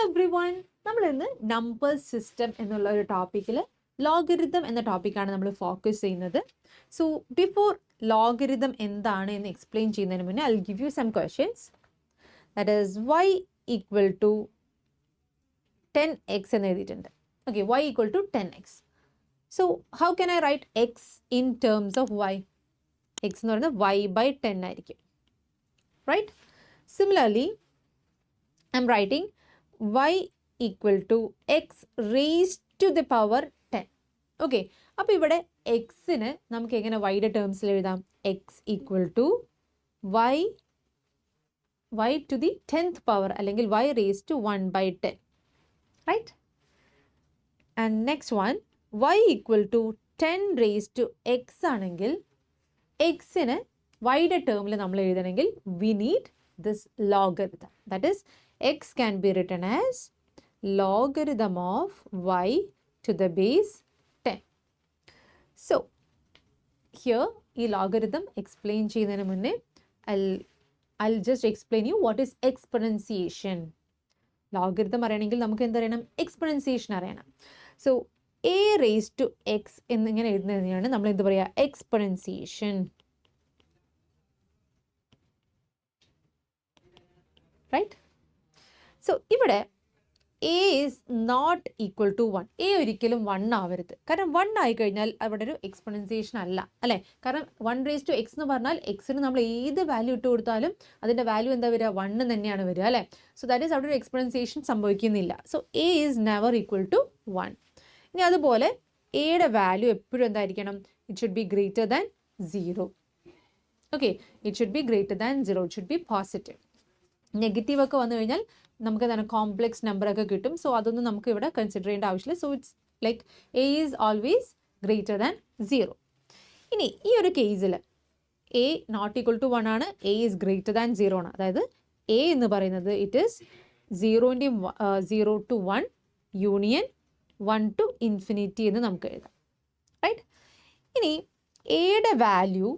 everyone, നമ്മൾ ഇന്ന് numbers system എന്നുള്ള ഒരു ടോപ്പിക്കിൽ ലോഗരിതം എന്ന ടോപ്പിക്കാണ് നമ്മൾ ഫോക്കസ് ചെയ്യുന്നത്. സോ ബിഫോർ ലോഗരിതം എന്താണ് എന്ന് എക്സ്പ്ലെയിൻ ചെയ്യുന്നതിന് മുന്നേ I will give you some questions. That is y equal to 10x എന്ന് എഴുതിയിട്ടുണ്ട്. Okay, y equal to 10x. So how can I write x in terms of y? x എന്ന് പറയുന്നത് y by 10 ആയിരിക്കും, right? Similarly I'm writing y equal to x raised to the power 10. Okay, അപ്പോൾ ഇവിടെ എക്സിന് നമുക്ക് എങ്ങനെ വൈയുടെ ടേംസിൽ എഴുതാം? x equal to y to the 10th power അല്ലെങ്കിൽ y raised to 1 by 10, right? And next one, y equal to 10 raised to x ആണെങ്കിൽ എക്സിന് വൈയുടെ ടേമിൽ നമ്മൾ എഴുതണമെങ്കിൽ we need this logarithm. That is, x can be written as logarithm of y to the base 10. So here ഈ logarithm explain ചെയ്യുന്നതിന് മുന്നേ I'll just explain you what is exponentiation. Logarithm അറിയണമെങ്കിൽ നമുക്ക് എന്തറിയണം? exponentiation അറിയണം. So a raised to x എന്നിങ്ങനെ എഴുതുന്നതിനാണ് നമ്മൾ എന്ത് പറയുക? exponentiation. Right? So ഇവിടെ a is not equal to 1. a ഒരിക്കലും 1 ആവരുത്. കാരണം 1 ആയി കഴിഞ്ഞാൽ അവിടെ ഒരു എക്സ്പൊണൻസിയേഷൻ അല്ല, അല്ലേ? കാരണം 1 raised to x എന്ന് പറഞ്ഞാൽ എക്സിന് നമ്മൾ ഏത് വാല്യൂ ഇട്ട് കൊടുത്താലും അതിൻ്റെ വാല്യൂ എന്താ വരിക? 1 തന്നെയാണ് വരിക, അല്ലേ? സോ ദാറ്റ് ഈസ് അവിടെ ഒരു എക്സ്പൊണൻസിയേഷൻ സംഭവിക്കുന്നില്ല. So a is never equal to 1. ഇനി അതുപോലെ എയുടെ വാല്യൂ എപ്പോഴും എന്തായിരിക്കണം? It should be greater than 0. Okay, it should be greater than 0. It should B positive. Negative ഒക്കെ വന്നു കഴിഞ്ഞാൽ നമുക്ക് എന്താണ്? കോംപ്ലെക്സ് നമ്പറൊക്കെ കിട്ടും. സോ അതൊന്നും നമുക്ക് ഇവിടെ കൺസിഡർ ചെയ്യേണ്ട ആവശ്യമില്ല. So it's like A is always greater than 0. ഇനി ഈ ഒരു കേസിൽ എ നോട്ട് ഈക്വൽ ടു 1 ആണ്, എ ഈസ് ഗ്രേറ്റർ ദാൻ 0 ആണ്. അതായത് എ എന്ന് പറയുന്നത് it is 0 to 1 union 1 to infinity എന്ന് നമുക്ക് എഴുതാം, റൈറ്റ്? ഇനി എയുടെ വാല്യൂ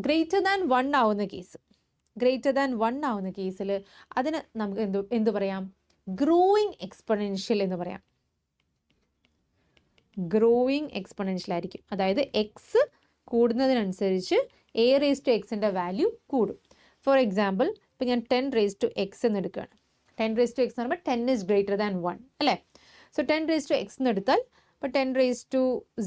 ഗ്രേറ്റർ ദാൻ 1 ആവുന്ന കേസ്, ഗ്രേറ്റർ ദാൻ 1 ആവുന്ന കേസിൽ അതിന് നമുക്ക് എന്ത് പറയാം? ഗ്രോയിങ് എക്സ്പൊണൻഷ്യൽ എന്ന് പറയാം. ഗ്രോയിങ് എക്സ്പൊണൻഷ്യൽ ആയിരിക്കും. അതായത് എക്സ് കൂടുന്നതിനനുസരിച്ച് എ റേസ് ടു എക്സിൻ്റെ വാല്യൂ കൂടും. ഫോർ എക്സാമ്പിൾ, ഇപ്പം ഞാൻ 10 റേസ് ടു എക്സ് എന്ന് എടുക്കുകയാണ്. 10 റേസ് ടു എക്സ് എന്ന് പറയുമ്പോൾ 10 ഇസ് ഗ്രേറ്റർ ദാൻ 1, അല്ലേ? സോ 10 റേസ് ടു എക്സ് എന്ന് എടുത്താൽ ഇപ്പോൾ 10 റേസ് ടു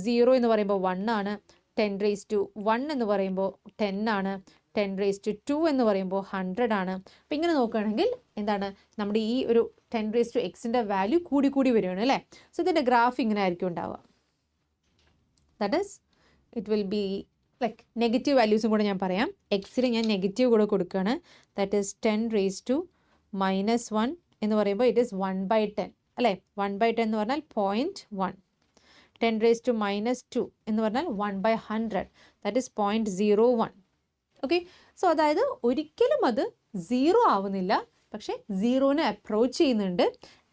0 എന്ന് പറയുമ്പോൾ 1 ആണ്, 10 റേസ് ടു 1 എന്ന് പറയുമ്പോൾ 10 ആണ്, 10 റേസ് ടു 2 എന്ന് പറയുമ്പോൾ 100 ആണ്. അപ്പം ഇങ്ങനെ നോക്കുകയാണെങ്കിൽ എന്താണ്? നമ്മുടെ ഈ ഒരു 10 റേസ് ടു എക്സിൻ്റെ വാല്യൂ കൂടി കൂടി വരികയാണ്, അല്ലേ? സോ ഇതിൻ്റെ ഗ്രാഫ് ഇങ്ങനെ ആയിരിക്കും ഉണ്ടാവുക. That is it will be like negative വാല്യൂസും കൂടെ ഞാൻ പറയാം. എക്സിന് ഞാൻ നെഗറ്റീവ് കൂടെ കൊടുക്കുകയാണ്. ദാറ്റ് ഈസ് 10 റേസ് ടു -1 എന്ന് പറയുമ്പോൾ ഇറ്റ് ഈസ് 1 by 10, അല്ലേ? 1 by 10 എന്ന് പറഞ്ഞാൽ 0.1. 10 റേസ് ടു -2 എന്ന് പറഞ്ഞാൽ 1 by 100, that is 0.01. Okay, so അതായത് ഒരിക്കലും അത് 0 ആവുന്നില്ല, പക്ഷേ 0നെ അപ്രോച്ച് ചെയ്യുന്നുണ്ട്.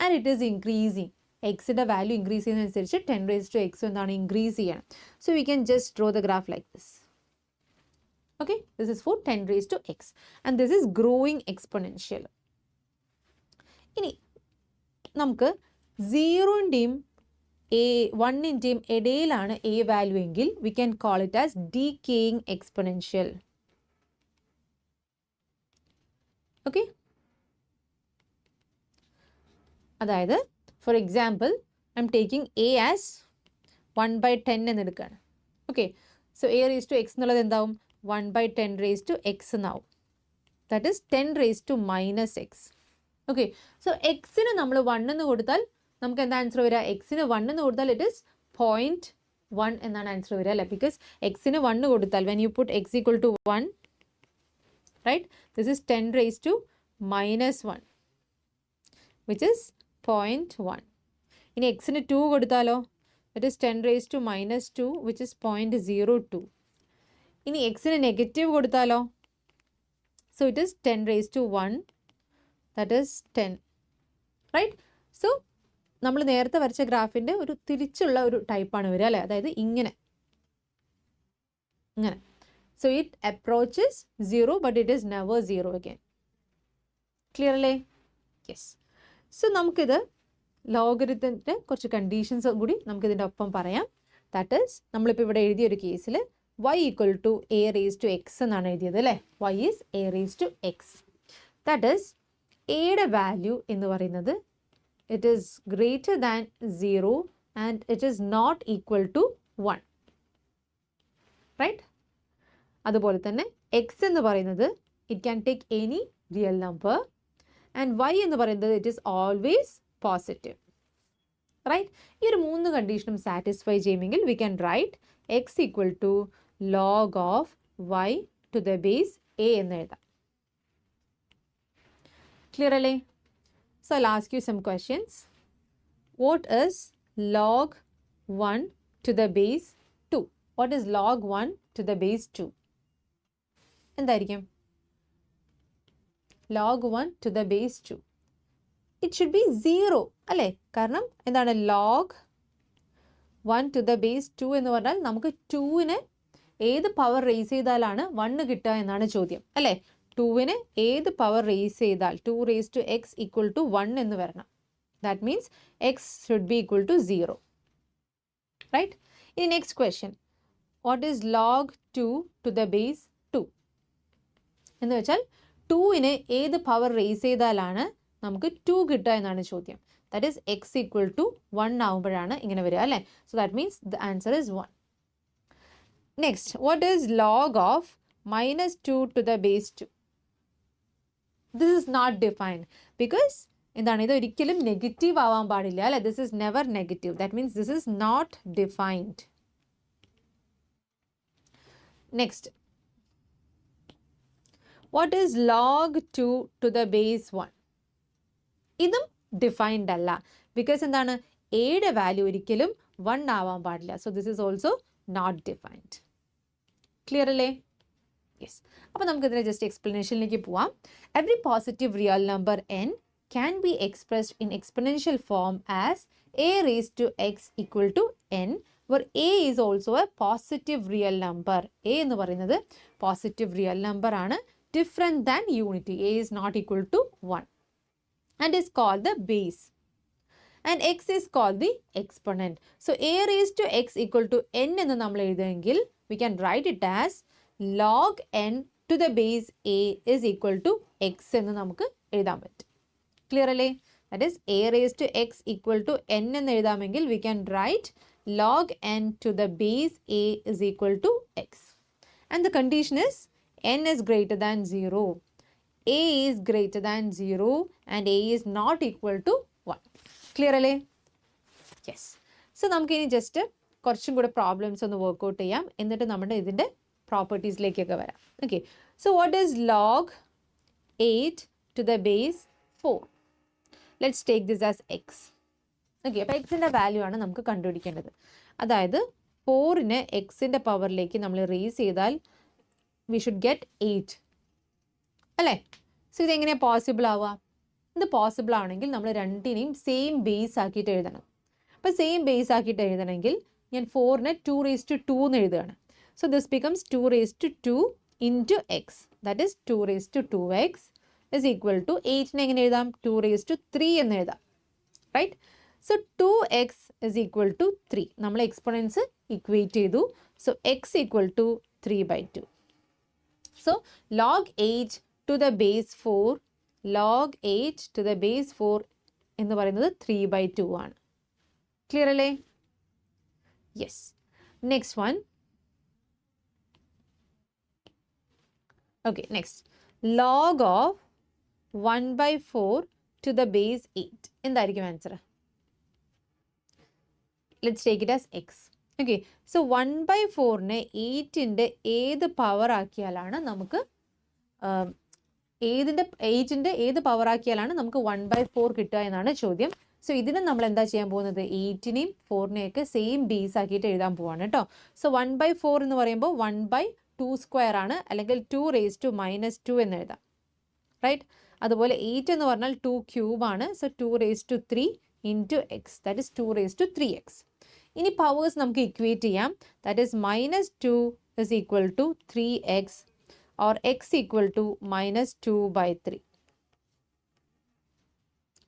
And it is increasing. എക്സിൻ്റെ വാല്യൂ ഇൻക്രീസ് ചെയ്യുന്നതനുസരിച്ച് 10 റേസ് ടു എക്സ് എന്താണ്? ഇൻക്രീസ് ചെയ്യണം. So we can just draw the graph like this. Okay, this is for 10 raise to x and this is growing exponential. ഇനി നമുക്ക് 0ൻ്റെയും 1ൻ്റെയും ഇടയിലാണ് a value എങ്കിൽ we can call it as decaying exponential. Okay, അതായത് for example I'm taking a as 1 by 10 എന്ന് എടുക്കുകയാണ്. Okay, so a raise to x എന്നുള്ളത് എന്താവും? 1 by 10 റേസ് ടു എക്സ് എന്നാവും. That is 10 raise to -x. Okay, so എക്സിന് നമ്മൾ 1 എന്ന് കൊടുത്താൽ നമുക്ക് എന്താ ആൻസർ വരിക? എക്സിന് 1 എന്ന് കൊടുത്താൽ ഇറ്റ് ഈസ് 0.1 എന്നാണ് ആൻസർ വരിക, അല്ലേ? ബിക്കോസ് എക്സിന് 1 കൊടുത്താൽ when you put x equal to 1, right, this is 10 raised to -1 which is 0.1. ഇനി എക്സിന് 2 കൊടുത്താലോ? it is 10 raised to -2 which is 0.02. ഇനി എക്സിന് നെഗറ്റീവ് കൊടുത്താലോ? so it is 10 raised to 1, that is 10, right? so നമ്മൾ നേരത്തെ വരച്ച ഗ്രാഫിൻ്റെ ഒരു തിരിച്ചുള്ള ഒരു ടൈപ്പാണ് വരിക, അല്ലേ? അതായത് ഇങ്ങനെ. So it approaches 0 but it is never 0 again. Clearly? Yes. So നമുക്കിത് ലോഗരിതത്തിൻ്റെ കുറച്ച് കണ്ടീഷൻസ് കൂടി നമുക്കിതിൻ്റെ ഒപ്പം പറയാം. ദാറ്റ് ഈസ് നമ്മളിപ്പോൾ ഇവിടെ എഴുതിയൊരു കേസിൽ y equal to a raise to x എന്നാണ് എഴുതിയത് അല്ലേ. y is a raise to x. That is എയുടെ വാല്യൂ എന്ന് പറയുന്നത് it is greater than 0 and it is not equal to 1, right. അതുപോലെ തന്നെ എക്സ് എന്ന് പറയുന്നത് it can take any real number and y എന്ന് പറയുന്നത് it is always positive, right. ഈ ഒരു 3 കണ്ടീഷനും സാറ്റിസ്ഫൈ ചെയ്യുമെങ്കിൽ we can write x equal to log of y to the base a എന്ന് എഴുതാം. ക്ലിയർ അല്ലേ? So I will ask you some questions. What is log 1 to the base 2? What is log 1 to the base 2? എന്തായിരിക്കും? log 1 to the base 2 it should be 0 അല്ലേ? കാരണം എന്താണ് log 1 to the base 2 എന്ന് പറഞ്ഞാൽ നമുക്ക് 2നെ ഏത് power raise ചെയ്താലാണ് 1 കിട്ടുക എന്നാണ് ചോദ്യം അല്ലേ. 2നെ ഏത് പവർ റേസ് ചെയ്താൽ 2 raise to x equal to 1 എന്ന് വരണം. That means x should be equal to 0, right. ഇനി next question, what is log 2 to the base 2 എന്ന് വെച്ചാൽ 2നെ ഏത് പവർ റേസ് ചെയ്താലാണ് നമുക്ക് 2 കിട്ടുക എന്നാണ് ചോദ്യം. That is x equal to 1 ആവുമ്പോഴാണ് ഇങ്ങനെ വരിക അല്ലേ. So that means the answer is 1. Next, what is log of -2 to the base 2? This is not defined because എന്താണ്, ഇത് ഒരിക്കലും നെഗറ്റീവ് ആവാൻ പാടില്ല അല്ലേ. This is never negative. That means this is not defined. Next, what is log 2 to the base 1? ഇതും defined അല്ല because എന്താണ്, എയുടെ വാല്യൂ ഒരിക്കലും 1 ആവാൻ പാടില്ല. So this is also not defined. Clear അല്ലേ? യെസ്. അപ്പോൾ നമുക്കിതിനെ ജസ്റ്റ് എക്സ്പ്ലനേഷനിലേക്ക് പോവാം. Every positive real number n can be expressed in exponential form as a raised to x equal to n, where a is also a positive real number. a എന്ന് പറയുന്നത് positive real number ആണ്, different than unity. a is not equal to 1 and is called the base, and x is called the exponent. So a raised to x equal to n എന്ന് നമ്മൾ എഴുതുമെങ്കിൽ we can write it as log n to the base a is equal to x എന്ന് നമുക്ക് എഴുതാൻ പറ്റും. Clear അല്ലേ? That is a raised to x equal to n എന്ന് എഴുതാമെങ്കിൽ we can write log n to the base a is equal to x, and the condition is n is greater than 0, a is greater than 0 and a is not equal to 1. Clear അല്ലേ? Yes. So നമുക്കിനി just കുറച്ചും കൂടെ problems ഒന്ന് workout ചെയ്യാം, എന്നിട്ട് നമ്മുടെ ഇതിൻ്റെ പ്രോപ്പർട്ടീസിലേക്കൊക്കെ വരാം. Okay. So what is log 8 to the base 4? Let's take this as x. Okay. അപ്പോൾ എക്സിൻ്റെ വാല്യൂ ആണ് നമുക്ക് കണ്ടുപിടിക്കേണ്ടത്. അതായത് 4നെ എക്സിൻ്റെ പവറിലേക്ക് നമ്മൾ റേസ് ചെയ്താൽ വി ഷുഡ് ഗെറ്റ് 8 അല്ലേ. സോ ഇതെങ്ങനെയാണ് പോസിബിൾ ആവുക? ഇത് പോസിബിൾ ആണെങ്കിൽ നമ്മൾ രണ്ടിനെയും സെയിം ബേസ് ആക്കിയിട്ട് എഴുതണം. അപ്പോൾ സെയിം ബേസ് ആക്കിയിട്ട് എഴുതണമെങ്കിൽ ഞാൻ 4നെ 2 raised to 2 എന്ന് എഴുതുകയാണ്. So this becomes 2 raised to 2 into x, that is 2 raised to 2x is equal to 8നെ എങ്ങനെ എഴുതാം? 2 raised to 3 എന്ന് എഴുതാം, right. So 2x is equal to 3. നമ്മൾ എക്സ്പോണൻസ് ഇക്വേറ്റ് ചെയ്തു. So x equal to 3/2. സോ log 8 to the base 4, log 8 to the base 4 എന്ന് പറയുന്നത് 3/2 ആണ്. ക്ലിയർ അല്ലേ? Yes. Next one. Okay. Next, log of 1/4 to the base 8 എന്തായിരിക്കും answer? Let's take it as x. Okay. So 1/4നെ 8ൻ്റെ ഏത് power ആക്കിയാലാണ് നമുക്ക് എയ്റ്റിൻ്റെ ഏത് പവർ ആക്കിയാലാണ് നമുക്ക് 1/4 കിട്ടുക എന്നാണ് ചോദ്യം. സോ ഇതിന് നമ്മൾ എന്താ ചെയ്യാൻ പോകുന്നത്? 8നെയും 4നെയൊക്കെ സെയിം ബേസ് ആക്കിയിട്ട് എഴുതാൻ പോവാണ് കേട്ടോ. സോ 1/4 എന്ന് പറയുമ്പോൾ 1/2² ആണ്, അല്ലെങ്കിൽ 2 raised to -2 എന്ന് എഴുതാം, റൈറ്റ്. അതുപോലെ 8 എന്ന് പറഞ്ഞാൽ 2³ ആണ്. So 2 raised to 3 into x, that is 2 raised to 3x. ഇനി പവേഴ്സ് നമുക്ക് ഇക്വേറ്റ് ചെയ്യാം. That is -2 is equal to 3x or x equal to -2/3.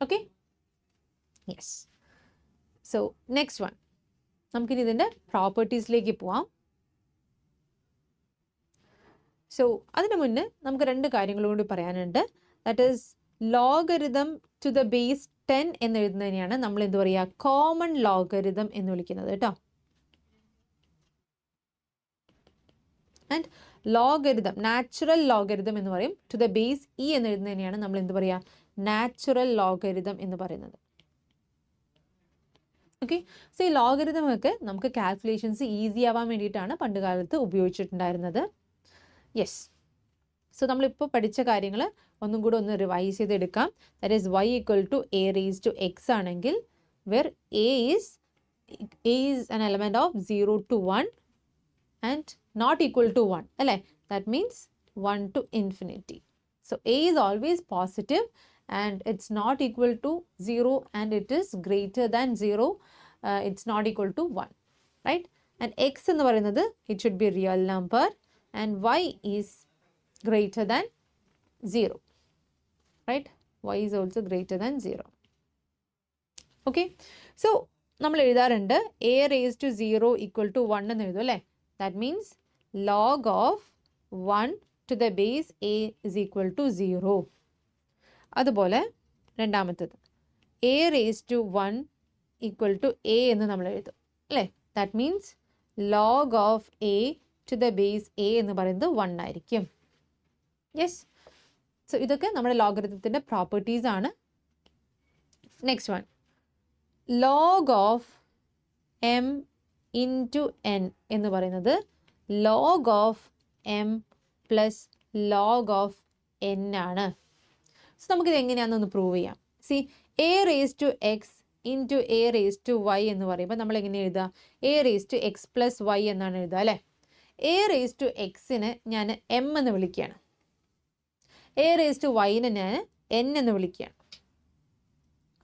Okay. Yes. So next one, നമുക്കിനി ഇതിൻ്റെ പ്രോപ്പർട്ടീസിലേക്ക് പോവാം. സോ അതിന് മുന്നേ നമുക്ക് രണ്ട് കാര്യങ്ങളും കൂടി പറയാനുണ്ട്. That is logarithm to the base 10 എന്ന് എഴുതുന്നതിനെയാണ് നമ്മൾ എന്ത് പറയുക, കോമൺ ലോഗരിതം എന്ന് വിളിക്കുന്നത് കേട്ടോ. ആൻഡ് ലോഗരിതം, നാച്ചുറൽ ലോഗരിതം എന്ന് പറയും. ടു ദ ബേസ് ഇ എന്ന് എഴുതുന്നതിനെയാണ് നമ്മൾ എന്ത് പറയുക, നാച്ചുറൽ ലോഗരിതം എന്ന് പറയുന്നത്. ഓക്കെ. സോ ഈ ലോഗരിതം ഒക്കെ നമുക്ക് കാൽക്കുലേഷൻസ് ഈസി ആവാൻ വേണ്ടിയിട്ടാണ് പണ്ട് കാലത്ത് ഉപയോഗിച്ചിട്ടുണ്ടായിരുന്നത്. യെസ്. സോ നമ്മളിപ്പോൾ പഠിച്ച കാര്യങ്ങൾ ഒന്നും കൂടെ ഒന്ന് റിവൈസ് ചെയ്തെടുക്കാം. That is y equal to a raise to x ആണെങ്കിൽ വെർ a ഈസ് an element of 0 to 1 and not equal to 1, അല്ലേ? That means 1 to infinity. So a is always positive and it's not equal to 0 and it is greater than 0. It's not equal to 1, right? And x എന്ന് പറയുന്നത് it should be real number and y is greater than 0, right? Y is also greater than 0. Okay. So നമ്മൾ എഴുതാറുണ്ട് a raised to 0 equal to 1 എന്ന് എഴുതും, അല്ലേ? That means log of 1 to the base a is equal to 0. അതുപോലെ രണ്ടാമത്തേത് a raised to 1 equal to a എന്ന് നമ്മൾ എഴുതും, അല്ലേ? That means log of a to the base a എന്ന് പറയുന്നത് 1 ആയിരിക്കും. യെസ്. സോ ഇതൊക്കെ നമ്മുടെ ലോഗരിതത്തിൻ്റെ പ്രോപ്പർട്ടീസ് ആണ്. Next one, log of M into N എന്ന് പറയുന്നത് log of M plus log of N ആണ്. സോ നമുക്കിത് എങ്ങനെയാണെന്നൊന്ന് പ്രൂവ് ചെയ്യാം. See, a raise to x into a raise to y എന്ന് പറയുമ്പോൾ നമ്മൾ എങ്ങനെ എഴുതുക, a raise to x plus y എന്നാണ് എഴുതുക, അല്ലേ? എ റേസ് ടു എക്സിന് ഞാൻ എം എന്ന് വിളിക്കുകയാണ്, എ റേസ് ടു വൈനെ ഞാൻ എൻ എന്ന് വിളിക്കുകയാണ്.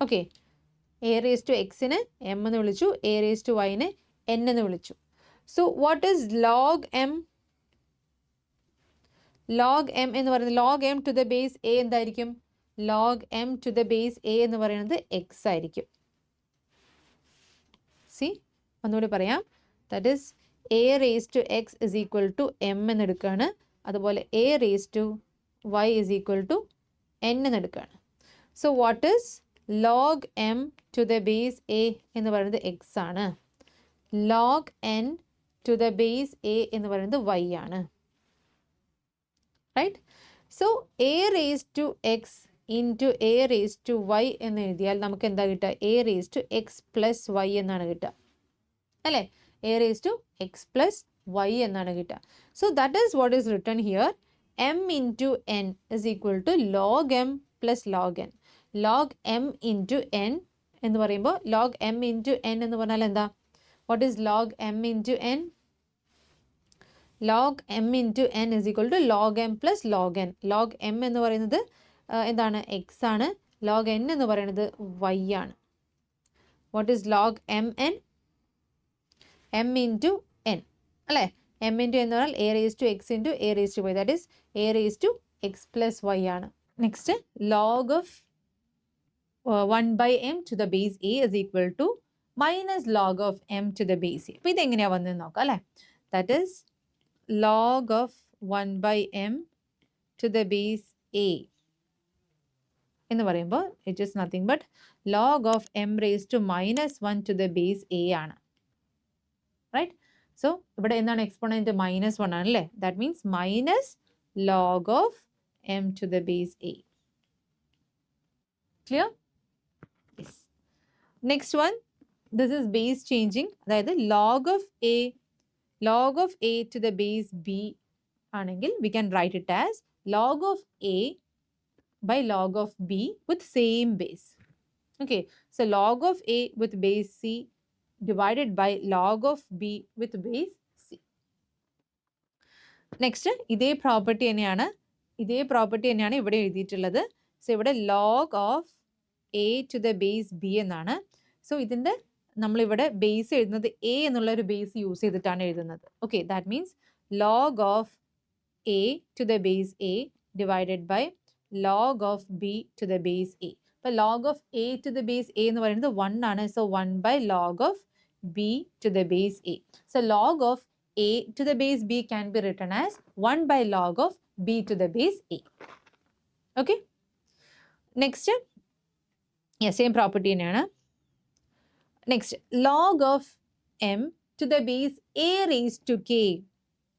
ഓക്കെ. എ റേസ് ടു എക്സിന് എം എന്ന് വിളിച്ചു, എ റേസ് ടു വൈനെ എൻ എന്ന് വിളിച്ചു. So what is log m? Log m എന്ന് പറയുന്നത് log m to the base a എന്തായിരിക്കും? Log m to the base a എന്ന് പറയുന്നത് എക്സ് ആയിരിക്കും. സി, ഒന്നുകൂടി പറയാം. That is a raise to x is equal to m എന്ന് എടുക്കുകയാണ്. അതുപോലെ a raise to y is equal to n എന്ന് എടുക്കുകയാണ്. So what is log m to the base a എന്ന് പറയുന്നത് എക്സ് ആണ്. Log n to the base a എന്ന് പറയുന്നത് y ആണ്, right? So a raise to x into a raise to y എന്ന് എഴുതിയാൽ നമുക്ക് എന്താ കിട്ടുക? A raise to x plus y എന്നാണ് കിട്ടുക, അല്ലേ? A raise to x plus y എന്നാണ് കിട്ടുക. So that is what is written here. m into n is equal to log m plus log n. log m into n എന്ന് പറയുമ്പോൾ log m into n എന്ന് പറഞ്ഞാൽ എന്താ? What is log m into n? log m into n is equal to log m plus log n. log m എന്ന് പറയുന്നത് എന്താണ്? x ആണ്. log n എന്ന് പറയുന്നത് y ആണ്. What is log m n? m into n, അല്ലേ? m into എന്ന് പറഞ്ഞാൽ a raised to x into a raised to y, that is a raised to x plus y ആണ്. Next, log of 1 by m to the base a is equal to minus log of m to the base a. അപ്പോൾ ഇതെങ്ങനെയാണ് വന്നതെന്ന് നോക്കാം, അല്ലേ? that is log of 1 by m to the base a എന്ന് പറയുമ്പോൾ it is nothing but log of m raised to minus 1 to the base a ആണ്, right? So ഇവിടെ എന്താണ് എക്സ്പോണൻറ്റ്? -1 ആണല്ലേ? That means minus log of m to the base a. Clear? Yes. Next one, this is base changing. അതായത് log of a to the base b ആണെങ്കിൽ we can write it as log of a by log of b with same base. Okay. So log of a with base c divided by log of b with base c. Next, ഇതേ property തന്നെയാണ് ഇവിടെ എഴുതിയിട്ടുള്ളത്. So ഇവിടെ log of a to the base b എന്നാണ്. So ഇതിൻ്റെ നമ്മളിവിടെ base എഴുതുന്നത് A എന്നുള്ള ഒരു ബേസ് യൂസ് ചെയ്തിട്ടാണ് എഴുതുന്നത്. Okay. That means log of a to the base a divided by log of b to the base a. അപ്പോൾ log of a to the base a എന്ന് പറയുന്നത് 1 ആണ്. So 1 by log of b to the base a. So log of a to the base b can be written as 1 by log of b to the base a. Okay, next same property തന്നെയാണ്. Next log of M to the base a raised to k.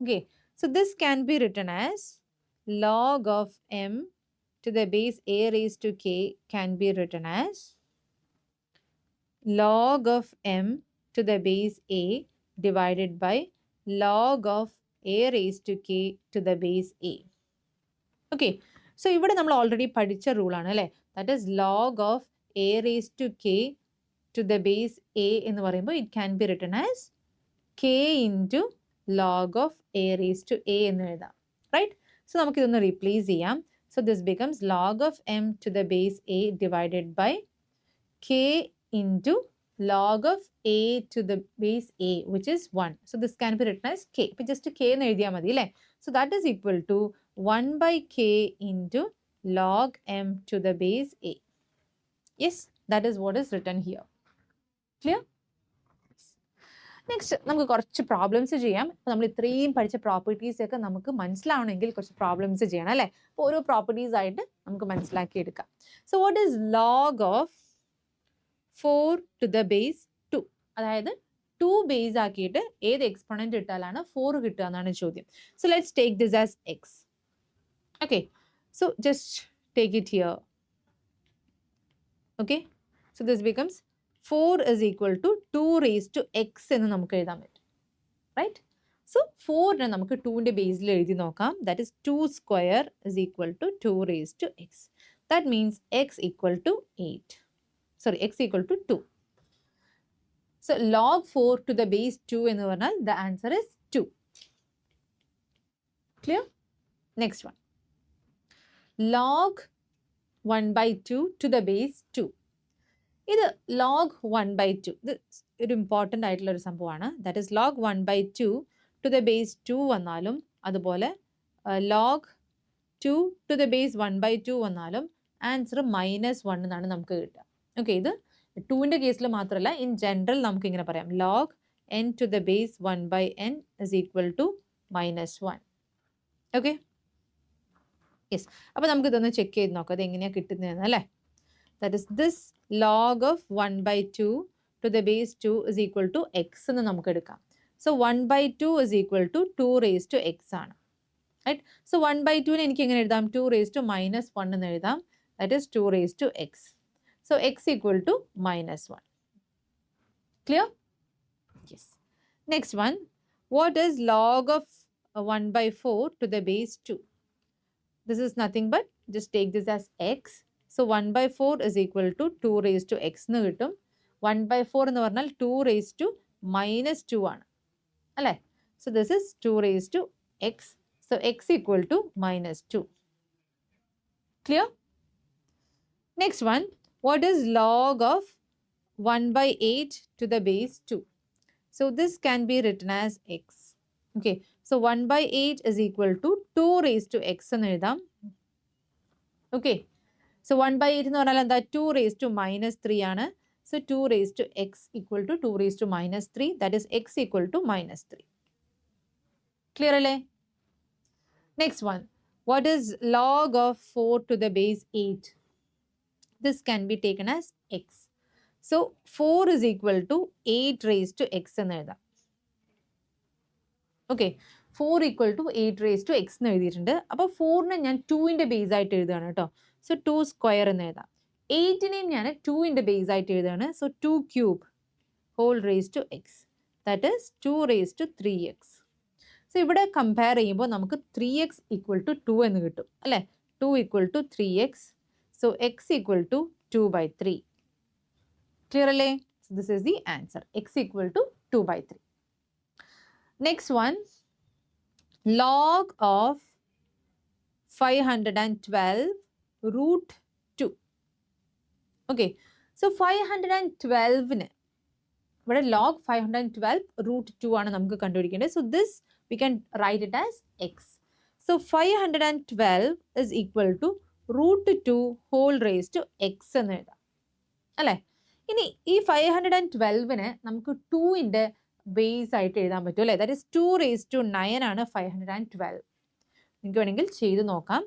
Okay, so this can be written as log of m to the base a raised to k can be written as log of m to the base a divided by log of a raised to k to the base a. Okay, so ഇവിടെ നമ്മൾ already പഠിച്ച റൂളാണ് അല്ലേ. That is log of a raised to k to the base a എന്ന് പറയുമ്പോൾ it can be written as k into log of a raised to a എന്ന് എഴുതാം, right. So നമുക്കിതൊന്ന് replace ചെയ്യാം. So this becomes log of m to the base a divided by k into log of a to the base a which is 1. So this can be written as k. അപ്പോൾ just k എന്ന് എഴുതിയാൽ മതി അല്ലേ. So that is equal to 1 by k into log m to the base a. Yes, that is what is written here. Clear? Next നമുക്ക് കുറച്ച് problems ചെയ്യാം. അപ്പോൾ നമ്മൾ ഇത്രയും പഠിച്ച പ്രോപ്പർട്ടീസ് ഒക്കെ നമുക്ക് മനസ്സിലാവണമെങ്കിൽ കുറച്ച് പ്രോബ്ലംസ് ചെയ്യണം അല്ലേ. അപ്പോൾ ഓരോ പ്രോപ്പർട്ടീസ് ആയിട്ട് നമുക്ക് മനസ്സിലാക്കി എടുക്കാം. So what is log of 4 to the base 2? അതായത് 2 ബേസ് ആക്കിയിട്ട് ഏത് എക്സ്പോണന്റ് ഇട്ടാലാണ് 4 കിട്ടുക എന്നാണ് ചോദ്യം. So let's take this as x. Okay, so just take it here. Okay, so this becomes 4 is equal to 2 raised to x എന്ന് നമുക്ക് എഴുതാൻ പറ്റും, റൈറ്റ്. സോ 4നെ നമുക്ക് 2ന്റെ ബേസിൽ എഴുതി നോക്കാം. That is 2 square is equal to 2 raised to x. That means x equal to 8. Sorry, x equal to 2. So log 4 to the base 2 എന്ന് പറഞ്ഞാൽ the answer is 2. Clear? Next one. Log 1 by 2 to the base 2. ഇത് log 1 by 2, ഇത് ഒരു important ആയിട്ടുള്ള ഒരു സംഭവമാണ്. That is log 1 by 2 to the base 2 വന്നാലും അതുപോലെ log 2 to the base 1 by 2 വന്നാലും ആൻസർ -1 എന്നാണ് നമുക്ക് കിട്ടുക. ഓക്കെ, ഇത് 2ൻ്റെ കേസിൽ മാത്രമല്ല, ഇൻ ജനറൽ നമുക്ക് ഇങ്ങനെ പറയാം log n to the base 1 by n is equal to -1. Okay, yes. അപ്പോൾ നമുക്കിതൊന്ന് ചെക്ക് ചെയ്ത് നോക്കാം അത് എങ്ങനെയാണ് കിട്ടുന്നതെന്ന് അല്ലേ. That is this log of 1 by 2 to the base 2 is equal to x എന്ന് നമുക്ക് എടുക്കാം. So 1 by 2 is equal to 2 raised to x ആണ്, right? So 1 by 2 എനിക്ക് എങ്ങനെ എഴുതാം? 2 raised to -1 എന്ന് എഴുതാം. That is 2 raised to x. So x equal to -1. Clear? Yes. Next one. What is log of 1 by 4 to the base 2? This is nothing but just take this as x. So 1 by 4 is equal to 2 raised to x എന്ന് കിട്ടും. 1 by 4 എന്ന് പറഞ്ഞാൽ 2 raised to -2 ആണ് അല്ലേ. So this is 2 raised to x. So x equal to -2. Clear? Next one. What is log of 1 by 8 to the base 2? So this can be written as x. Okay. So 1 by 8 is equal to 2 raised to x എന്ന് എഴുതാം. Okay. So 1 by 8 എന്ന് പറഞ്ഞാൽ എന്താ? 2 raised to -3 ആണ്. So 2 raised to x equal to 2 raised to -3. That is x equal to -3. Clear അല്ലേ? Next one. What is log of 4 to the base 8? This can be taken as x. So 4 is equal to 8 raised to x എന്ന് എഴുതാം. Okay. 4 equal to 8 raised to x എന്ന് എഴുതിയിട്ടുണ്ട്. അപ്പോൾ 4നെ ഞാൻ 2ൻ്റെ base ആയിട്ട് എഴുതുകയാണ് കേട്ടോ. സോ 2 സ്ക്വയർ എന്ന് എഴുതാം. 8നെയും ഞാൻ 2ൻ്റെ ബേസ് ആയിട്ട് എഴുതുകയാണ്. So 2 cube whole raise to x. That is 2 raise to 3x. So ഇവിടെ കമ്പയർ ചെയ്യുമ്പോൾ നമുക്ക് 3x ഈക്വൽ ടു 2 എന്ന് കിട്ടും അല്ലേ. 2 equal to 3x. So x equal to 2/3. Clear അല്ലേ? So this is the answer. x equal to 2/3. Next one. Log of 512 root 2. Okay. So 512ന് ഇവിടെ log 512 root 2 ആണ് നമുക്ക് കണ്ടുപിടിക്കേണ്ടത്. So this we can write it as x. So 512 is equal to √2 whole raise to x എന്ന് എഴുതാം അല്ലേ. ഇനി ഈ 512നെ നമുക്ക് 2ന്റെ ബേസ് ആയിട്ട് എഴുതാൻ പറ്റും അല്ലേ. ദാറ്റ് ഇസ് 2⁻9 ആണ് 512. നിങ്ങൾക്ക് വേണമെങ്കിൽ ചെയ്ത് നോക്കാം.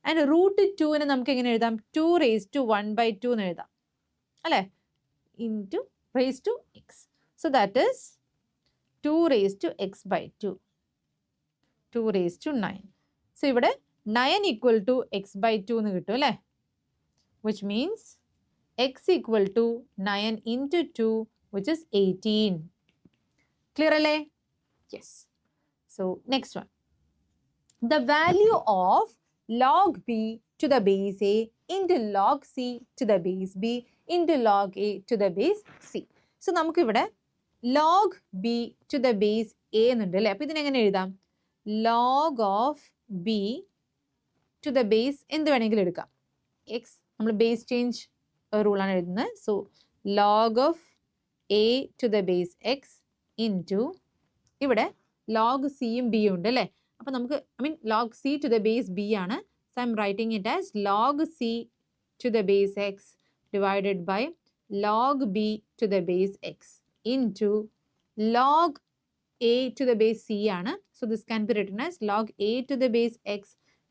ആൻഡ് √2നെ നമുക്ക് എങ്ങനെ എഴുതാം? 2⁻1/2 എന്ന് എഴുതാം അല്ലേ, into raise to x. So that is 2⁻x/2, 2⁻9. So ഇവിടെ 9 = x/2 എന്ന് കിട്ടും അല്ലേ, which means x = 9 × 2, which is 18. Clear അല്ലേ? Yes. So next one. The value of log b to the base a into log c to the base b into log a to the base c. So നമുക്ക് ഇവിടെ log b to the base a എന്നുണ്ട് അല്ലേ. അപ്പോൾ ഇതിനെങ്ങനെ എഴുതാം? log of b to the base എന്ത് വേണമെങ്കിലും എടുക്കാം. x നമ്മൾ ബേസ് ചേഞ്ച് റൂളാണ് എഴുതുന്നത്. So log of a to the base x into ഇവിടെ log cയും bയും ഉണ്ട് അല്ലേ. അപ്പോൾ നമുക്ക് log c to the base b ആണ്. So I'm writing it as log c to the base x divided by log b to the base x into log a to the base c ആണ്. So this can be written as log a to the base x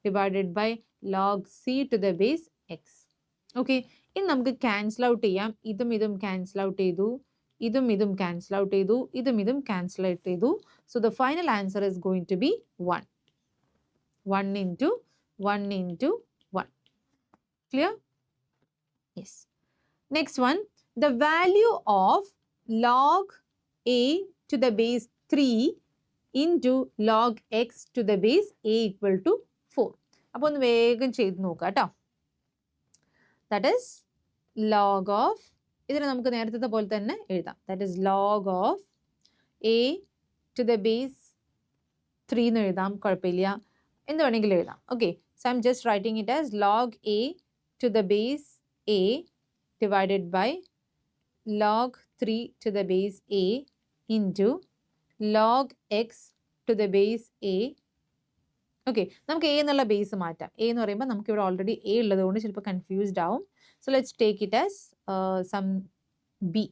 divided by log c to the base x. Okay. ഇനി നമുക്ക് cancel out ചെയ്യാം. ഇതും cancel out ചെയ്തു, ഇതും cancel out ചെയ്തു, ഇതും cancel out ചെയ്തു. So the final answer is going to be 1. 1 into 1 into 1. Clear? Yes. Next one. The value of log a to the base 3 into log x to the base a equal to 4. അപ്പോൾ ഒന്ന് വേഗം ചെയ്ത് നോക്കാം കേട്ടോ. That is log of, ഇതിനെ നമുക്ക് നേരത്തെ പോലെ തന്നെ എഴുതാം. That is log of a to the base 3 എന്ന് എഴുതാം, കുഴപ്പമില്ല, എന്ത് വേണമെങ്കിലും എഴുതാം. Okay. So I am just writing it as log a to the base a divided by log 3 to the base a into log x to the base a. Okay, നമുക്ക് A എന്നുള്ള base മാറ്റാം. A എന്ന് പറയുമ്പോൾ നമുക്ക് ഇവിടെ already A ഉള്ളത് കൊണ്ട് ചിലപ്പോൾ കൺഫ്യൂസ്ഡ് ആവും. So let's take it as some b.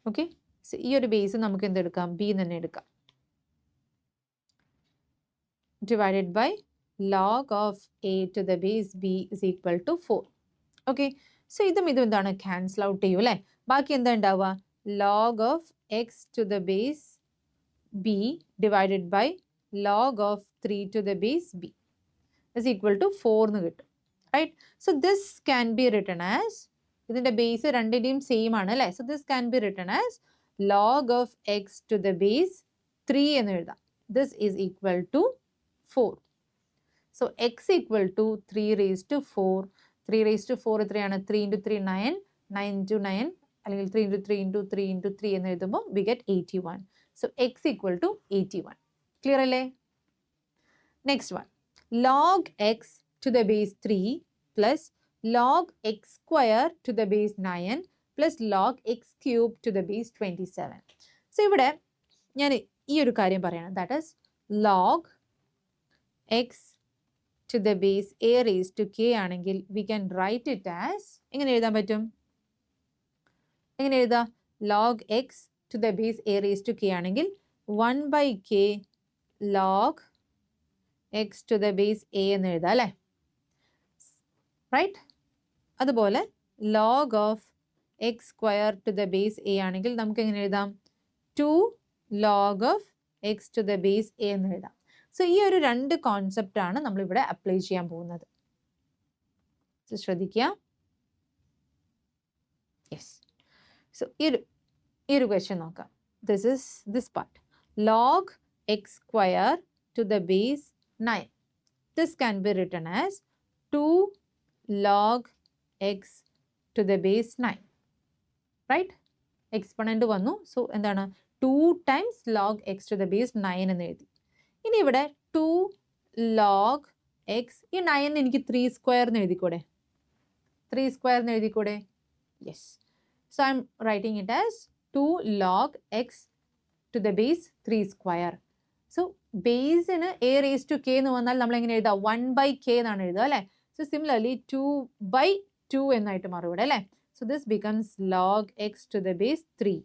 Okay, so ഈ ഒരു ബേസ് നമുക്ക് എന്തെടുക്കാം? ബി തന്നെ എടുക്കാം. Divided by log of a to the base b is equal to 4. Okay, so ഇതും എന്താണ്? ക്യാൻസൽ ഔട്ട് ചെയ്യും അല്ലേ. ബാക്കി എന്താ ഉണ്ടാവുക? log of x to the base b divided by log of 3 to the base b is equal to 4 എന്ന് കിട്ടും. Right? So this can be written as, ഇതിന്റെ ബേസ് രണ്ടിന്റെയും സെയിം ആണ് അല്ലേ. So this can be written as log of x to the base 3 എന്ന് എഴുതാം. This is equal to 4. So x equal to 3 raised to 4. 3 raised to 4 എത്രയാണ്? 3 into 3 9. 9 into 9 അല്ലെങ്കിൽ 3 into 3 into 3 into 3 എന്ന് എഴുതുമ്പോൾ we get 81. So x equal to 81. Clear അല്ലേ? Next one. Log x to the base 3 plus log x square to the base 9 plus log x cube to the base 27. So ഇവിടെ ഞാൻ ഈ ഒരു കാര്യം പറയണം. That is log x to the base a raised to k ആണെങ്കിൽ we can write it as, എങ്ങനെ എഴുതാൻ പറ്റും? എങ്ങനെ എഴുതാം? log x to the base a raised to k ആണെങ്കിൽ 1/k log x to the base a എന്ന് എഴുതാം അല്ലേ. റൈറ്റ്? അതുപോലെ log of x square to the base a ആണെങ്കിൽ നമുക്ക് എങ്ങനെ എഴുതാം? 2 log of x to the base a എന്ന് എഴുതാം. സോ ഈ ഒരു രണ്ട് കോൺസെപ്റ്റ് ആണ് നമ്മളിവിടെ അപ്ലൈ ചെയ്യാൻ പോകുന്നത്. ശ്രദ്ധിക്കുക. യെസ്. സോ ഈ ഒരു ക്വസ്റ്റ്യൻ നോക്കാം. This part. log x square to the base 9. This can be written as 2 log x to the base 9. Right? Exponent വന്നു. സോ എന്താണ്? 2 times log x to the base 9 എന്ന് എഴുതി. ഇനി ഇവിടെ 2 log x, ഈ 9 എനിക്ക് 3 square എന്ന് എഴുതിക്കൂടെ? 3 square എന്ന് എഴുതിക്കൂടെ? Yes. So I am writing it as 2 log x to the base 3 square. So ബേസിന് എ റേസ് ടു കെ എന്ന് വന്നാൽ നമ്മൾ എങ്ങനെ എഴുതാം? 1/k എന്നാണ് എഴുതുക അല്ലേ? സോ സിമിലർലി 2/2 എന്നായിട്ട് മാറും ഇവിടെ അല്ലേ? So this becomes log x to the base 3.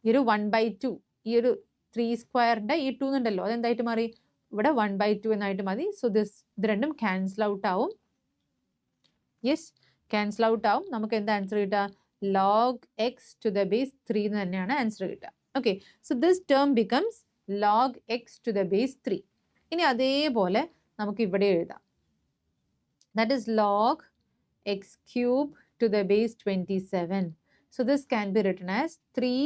ഈ ഒരു 1/2 ഈ ഒരു 3 സ്ക്വയറിന്റെ ഈ 2 ഉണ്ടല്ലോ അതെന്തായിട്ട് മാറി? ഇവിടെ 1/2 എന്നായിട്ട് മതി. സോ ദിസ് ഇത് രണ്ടും ക്യാൻസൽ ഔട്ട് ആവും. യെസ്, ക്യാൻസൽ ഔട്ട് ആവും. നമുക്ക് എന്താ ആൻസർ കിട്ടുക? Log x to the base 3 എന്ന് തന്നെയാണ് ആൻസർ കിട്ടുക. Okay, so this term becomes log x to the base 3. ഇനി അതേപോലെ നമുക്ക് ഇവിടെ എഴുതാം. That is log x cube to the base 27. So this can be written as 3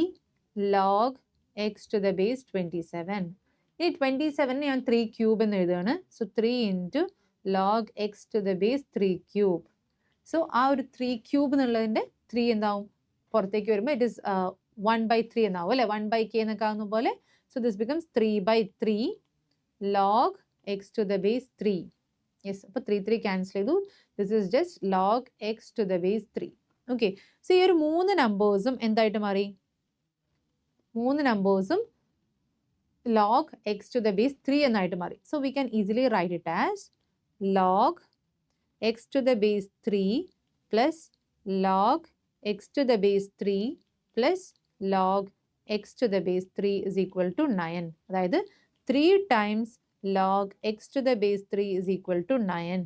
log x to the base 27. ഇനി 27 ഞാൻ 3 ക്യൂബ് എന്ന് എഴുതുകയാണ്. So 3 into log x to the base 3 cube. So ആ ഒരു 3 ക്യൂബ് എന്നുള്ളതിൻ്റെ 3 എന്താവും? പുറത്തേക്ക് വരുമ്പോൾ ഇറ്റ് ഇസ് 1/3 എന്നാവും അല്ലേ? 1/k എന്നൊക്കെ ആവുന്ന പോലെ. So this becomes 3/3 log x to the base 3. Yes, അപ്പോൾ 3 ക്യാൻസൽ ചെയ്തു. This is just log x to the base 3. Okay, so ഈ ഒരു 3 നമ്പേഴ്സും എന്തായിട്ട് മാറി? 3 നമ്പേഴ്സും log x to the base 3 എന്നായിട്ട് മാറി. So we can easily write it as log x to the base 3 plus log x to the base 3 plus log x to the base 3 is equal to 9. അതായത് 3 times log x to the base 3 is equal to 9,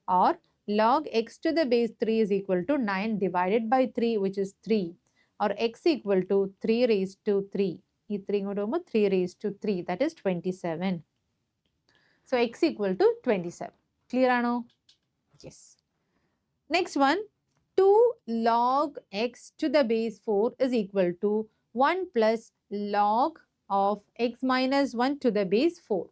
or log x to the base 3 is equal to 9 divided by 3, which is 3, or x equal to 3 raised to 3. ഈ 3 ഇങ്ങോട്ട് പോകുമ്പോൾ 3 raised to 3, that is 27. So x equal to 27. Clear ആണോ? Yes. Next one, 2 log x to the base 4 is equal to 1 plus log of x minus 1 to the base 4.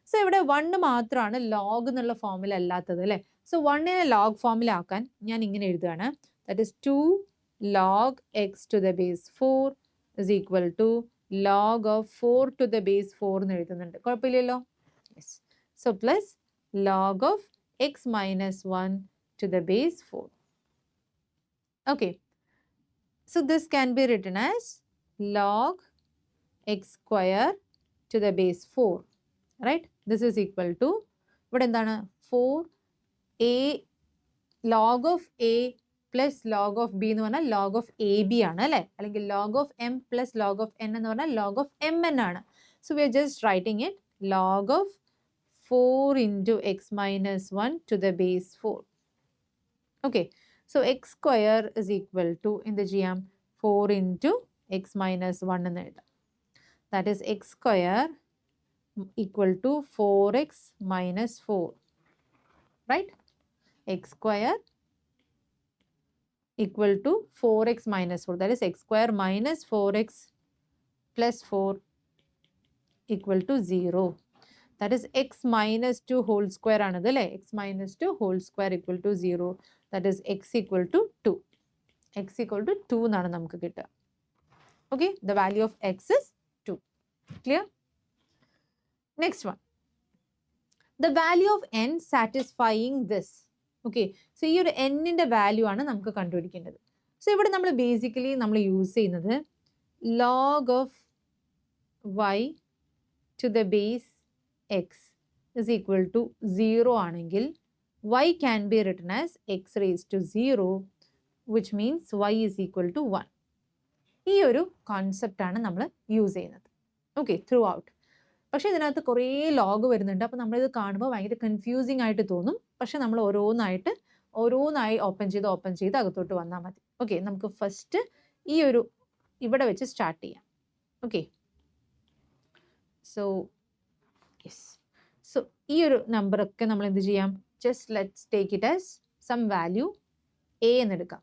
So ഇവിടെ 1 മാത്രമാണ് log എന്നുള്ള ഫോമിൽ അല്ലാത്തത് അല്ലേ? സോ 1നെ ലോഗ് ഫോമിലാക്കാൻ ഞാൻ ഇങ്ങനെ എഴുതുകയാണ്. That is 2 log x to the base 4 is equal to log of 4 to the base 4 എന്ന് എഴുതുന്നുണ്ട്. കുഴപ്പമില്ലല്ലോ? Yes. So plus log of x minus 1 to the base 4. Okay. So this can be written as log x square to the base 4. Right? This is equal to what എന്താണ്? 4a log of a plus log of b എന്ന് പറഞ്ഞാൽ log of ab ആണ് അല്ലേ? അല്ലെങ്കിൽ log of m plus log of n എന്ന് പറഞ്ഞാൽ log of mn ആണ്. So we are just writing it log of 4 into x minus 1 to the base 4. Okay. So x square is equal to എന്ത് ചെയ്യാം? 4 into x minus 1 എന്ന് എഴുതാം. That is x square equal to 4x minus 4. Right? X square equal to 4x minus 4. That is x square minus 4x plus 4 equal to 0. That is x minus 2 whole square ആണത് അല്ലേ? x minus 2 whole square equal to 0. That is x equal to 2. x equal to 2 എന്നാണ് നമുക്ക് കിട്ടുക. Okay, the value of x is 2. Clear? Next one. The value of n satisfying this. Okay, so ഈ ഒരു n-ന്റെ value ആണ് നമുക്ക് കണ്ടുപിടിക്കേണ്ടത്. So ഇവിടെ നമ്മൾ ബേസിക്കലി നമ്മൾ യൂസ് ചെയ്യുന്നത് log of y to the base x is equal to 0 ആണെങ്കിൽ y can be written as x raised to 0, which means y is equal to 1. ഈ ഒരു കോൺസെപ്റ്റ് ആണ് നമ്മൾ യൂസ് ചെയ്യുന്നത്. Okay, through out. പക്ഷേ ഇതിനകത്ത് കുറേ ലോഗ് വരുന്നുണ്ട്. അപ്പോൾ നമ്മളിത് കാണുമ്പോൾ ഭയങ്കര കൺഫ്യൂസിങ് ആയിട്ട് തോന്നും. പക്ഷെ നമ്മൾ ഓരോന്നായി ഓപ്പൺ ചെയ്ത് അകത്തോട്ട് വന്നാൽ മതി. ഓക്കെ, നമുക്ക് ഫസ്റ്റ് ഈ ഒരു ഇവിടെ വെച്ച് സ്റ്റാർട്ട് ചെയ്യാം. Okay, so yes. സോ ഈ ഒരു നമ്പറൊക്കെ നമ്മൾ എന്ത് ചെയ്യാം? Just let's take it as some value a എന്നെടുക്കാം.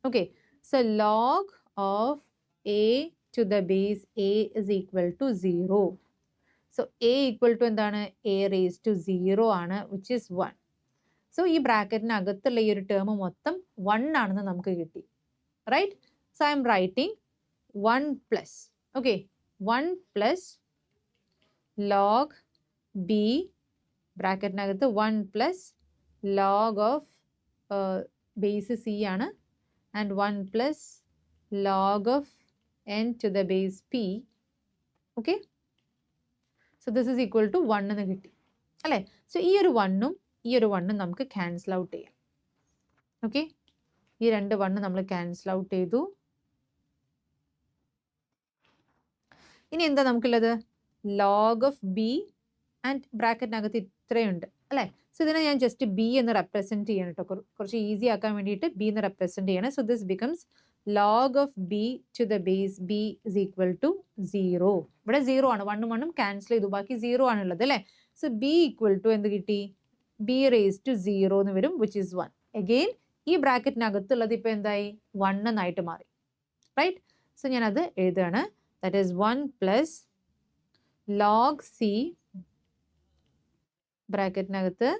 Okay, so log of a to the base a is equal to 0. So a equal to എന്താണ്? എ റേസ് ടു 0 ആണ്, which is 1. So ഈ ബ്രാക്കറ്റിനകത്തുള്ള ഈ ഒരു ടേം മൊത്തം 1 ആണെന്ന് നമുക്ക് കിട്ടി. Right? So I am writing 1 plus, okay, 1 plus log b, ബ്രാക്കറ്റിനകത്ത് 1 plus log of base c ആണ്, and 1 plus log of n to the base p. Okay, so this is equal to 1 എന്ന് കിട്ടി അല്ലേ. So ഈ ഒരു 1ഉം ഈ ഒരു 1ഉം നമുക്ക് ക്യാൻസൽ ഔട്ട് ചെയ്യാം. ഓക്കെ, ഈ രണ്ട് 1 നമ്മൾ ക്യാൻസൽ ഔട്ട് ചെയ്തു. ഇനി എന്താ നമുക്കുള്ളത്? ലോഗ് ഓഫ് ബി ആൻഡ് ബ്രാക്കറ്റിനകത്ത് ഇത്രയുണ്ട് അല്ലേ. സോ ഇതിനെ ഞാൻ ജസ്റ്റ് ബി എന്ന് റെപ്രസെന്റ് ചെയ്യണം കേട്ടോ, കുറച്ച് ഈസി ആക്കാൻ വേണ്ടിയിട്ട് ബി എന്ന് റെപ്രസെന്റ് ചെയ്യണം. So this becomes log of b to the base b is equal to 0. ഇവിടെ 0 ആണ്, 1ഉം 1ഉം ക്യാൻസൽ ചെയ്തു, ബാക്കി 0 ആണുള്ളത് അല്ലേ. സോ b ഈക്വൽ ടു എന്ത് കിട്ടി? b raised to 0 എന്ന് വരും, വിച്ച് ഇസ് 1. അഗെയിൻ ഈ ബ്രാക്കറ്റിനകത്തുള്ളത് ഇപ്പോൾ എന്തായി? 1 എന്നായിട്ട് മാറി, റൈറ്റ്. സോ ഞാനത് എഴുതുകയാണ്. That is 1 plus log c ബ്രാക്കറ്റിനകത്ത്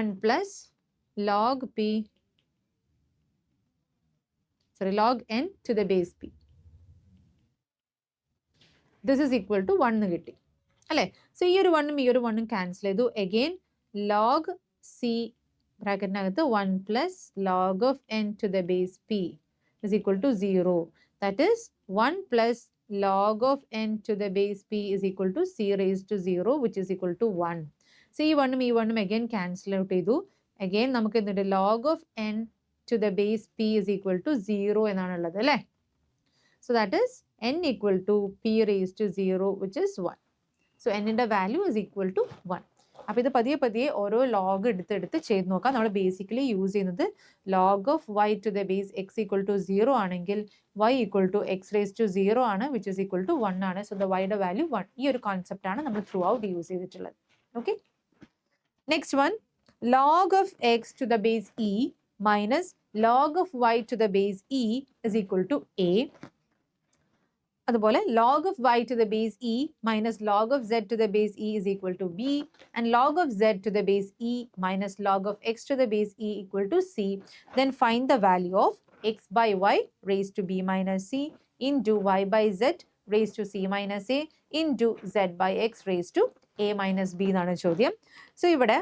1 plus log p log n to the base p. This is equal to 1 എന്ന് കിട്ടി അല്ലേ. സോ ഈ ഒരു 1ഉം ഈ ഒരു 1ഉം ക്യാൻസൽ ചെയ്തു. Again log c ബ്രാക്കറ്റിനകത്ത് 1 plus log of n to the base p is equal to 0. That is 1 plus log of n to the base p is equal to c raised to 0, which is equal to 1. So ഈ 1ഉം ഈ 1ഉം again cancel out ചെയ്തു. Again നമുക്ക് എന്തുണ്ട്? log of n to the base p is equal to 0 എന്നാണുള്ളത് അല്ലേ. So that is n equal to p raised to 0, which is 1. So n ന്റെ value is equal to 1. അപ്പോൾ ഇത് പതിയെ പതിയെ ഓരോ ലോഗ് എടുത്ത് ചെയ്ത് നോക്കാം. നമ്മൾ ബേസിക്കലി യൂസ് ചെയ്യുന്നത് log of y to the base x equal to 0 ആണെങ്കിൽ y equal to x raised to 0 ആണ്, which is equal to 1 ആണ്. So the y യുടെ വാല്യൂ 1. ഈ ഒരു കോൺസെപ്റ്റ് ആണ് നമ്മൾ ത്രൂ ഔട്ട് യൂസ് ചെയ്തിട്ടുള്ളത്. Okay, next one log of x to the base e minus log of y to the base e is equal to a. അതുപോലെ log of y to the base e minus log of z to the base e is equal to b, and log of z to the base e minus log of x to the base e equal to c. Then find the value of x by y raised to b minus c into y by z raised to c minus a into z by x raised to a minus b എന്നാണ് ചോദ്യം. So ഇവിടെ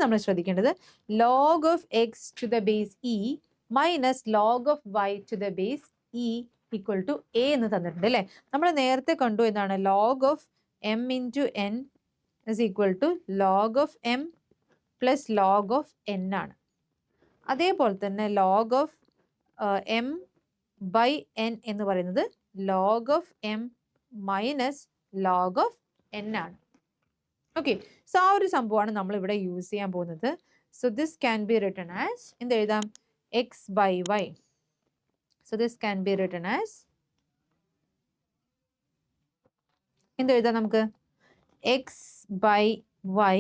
നമ്മൾ ശ്രദ്ധിക്കേണ്ടത് log of x to the base e minus log of y to the base e equal to a എന്ന് തന്നിട്ടുണ്ട് അല്ലേ. നമ്മൾ നേരത്തെ കണ്ടു എന്താണ്? log of m into n is equal to log of m plus log of n ആണ്. അതേപോലെ തന്നെ log of m by n എന്ന് പറയുന്നത് log of m minus log of n ആണ്. ഓക്കെ, സോ ആ ഒരു സംഭവമാണ് നമ്മൾ ഇവിടെ യൂസ് ചെയ്യാൻ പോകുന്നത്. So this can be written as എന്ത് എഴുതാം? x by y. So this can be written as എന്ത് എഴുതാം നമുക്ക്? x by y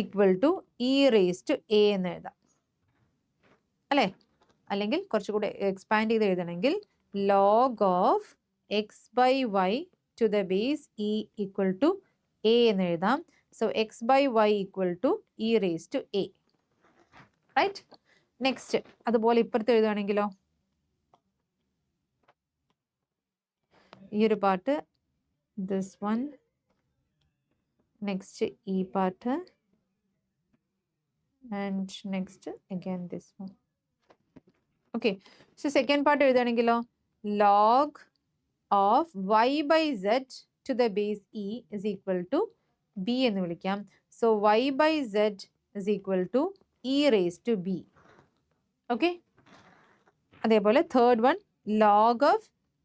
equal to e raised to a എന്ന് എഴുതാം അല്ലേ. അല്ലെങ്കിൽ കുറച്ചുകൂടെ എക്സ്പാൻഡ് ചെയ്ത് എഴുതണമെങ്കിൽ log of x by y to the base e equal to a എന്ന് എഴുതാം. So x by y equal to e raised to a, right? Next അതുപോലെ ഇപ്പുറത്ത് എഴുതുകയാണെങ്കിലോ ഈ ഒരു പാർട്ട്, this one, നെക്സ്റ്റ് ഈ part, and next again this one. Okay, so second part എഴുതുകയാണെങ്കിലോ log of y by z to the base e is equal to b എന്ന് വിളിക്കാം. So y by z is equal to e raised to b. Okay, അതേപോലെ third one log of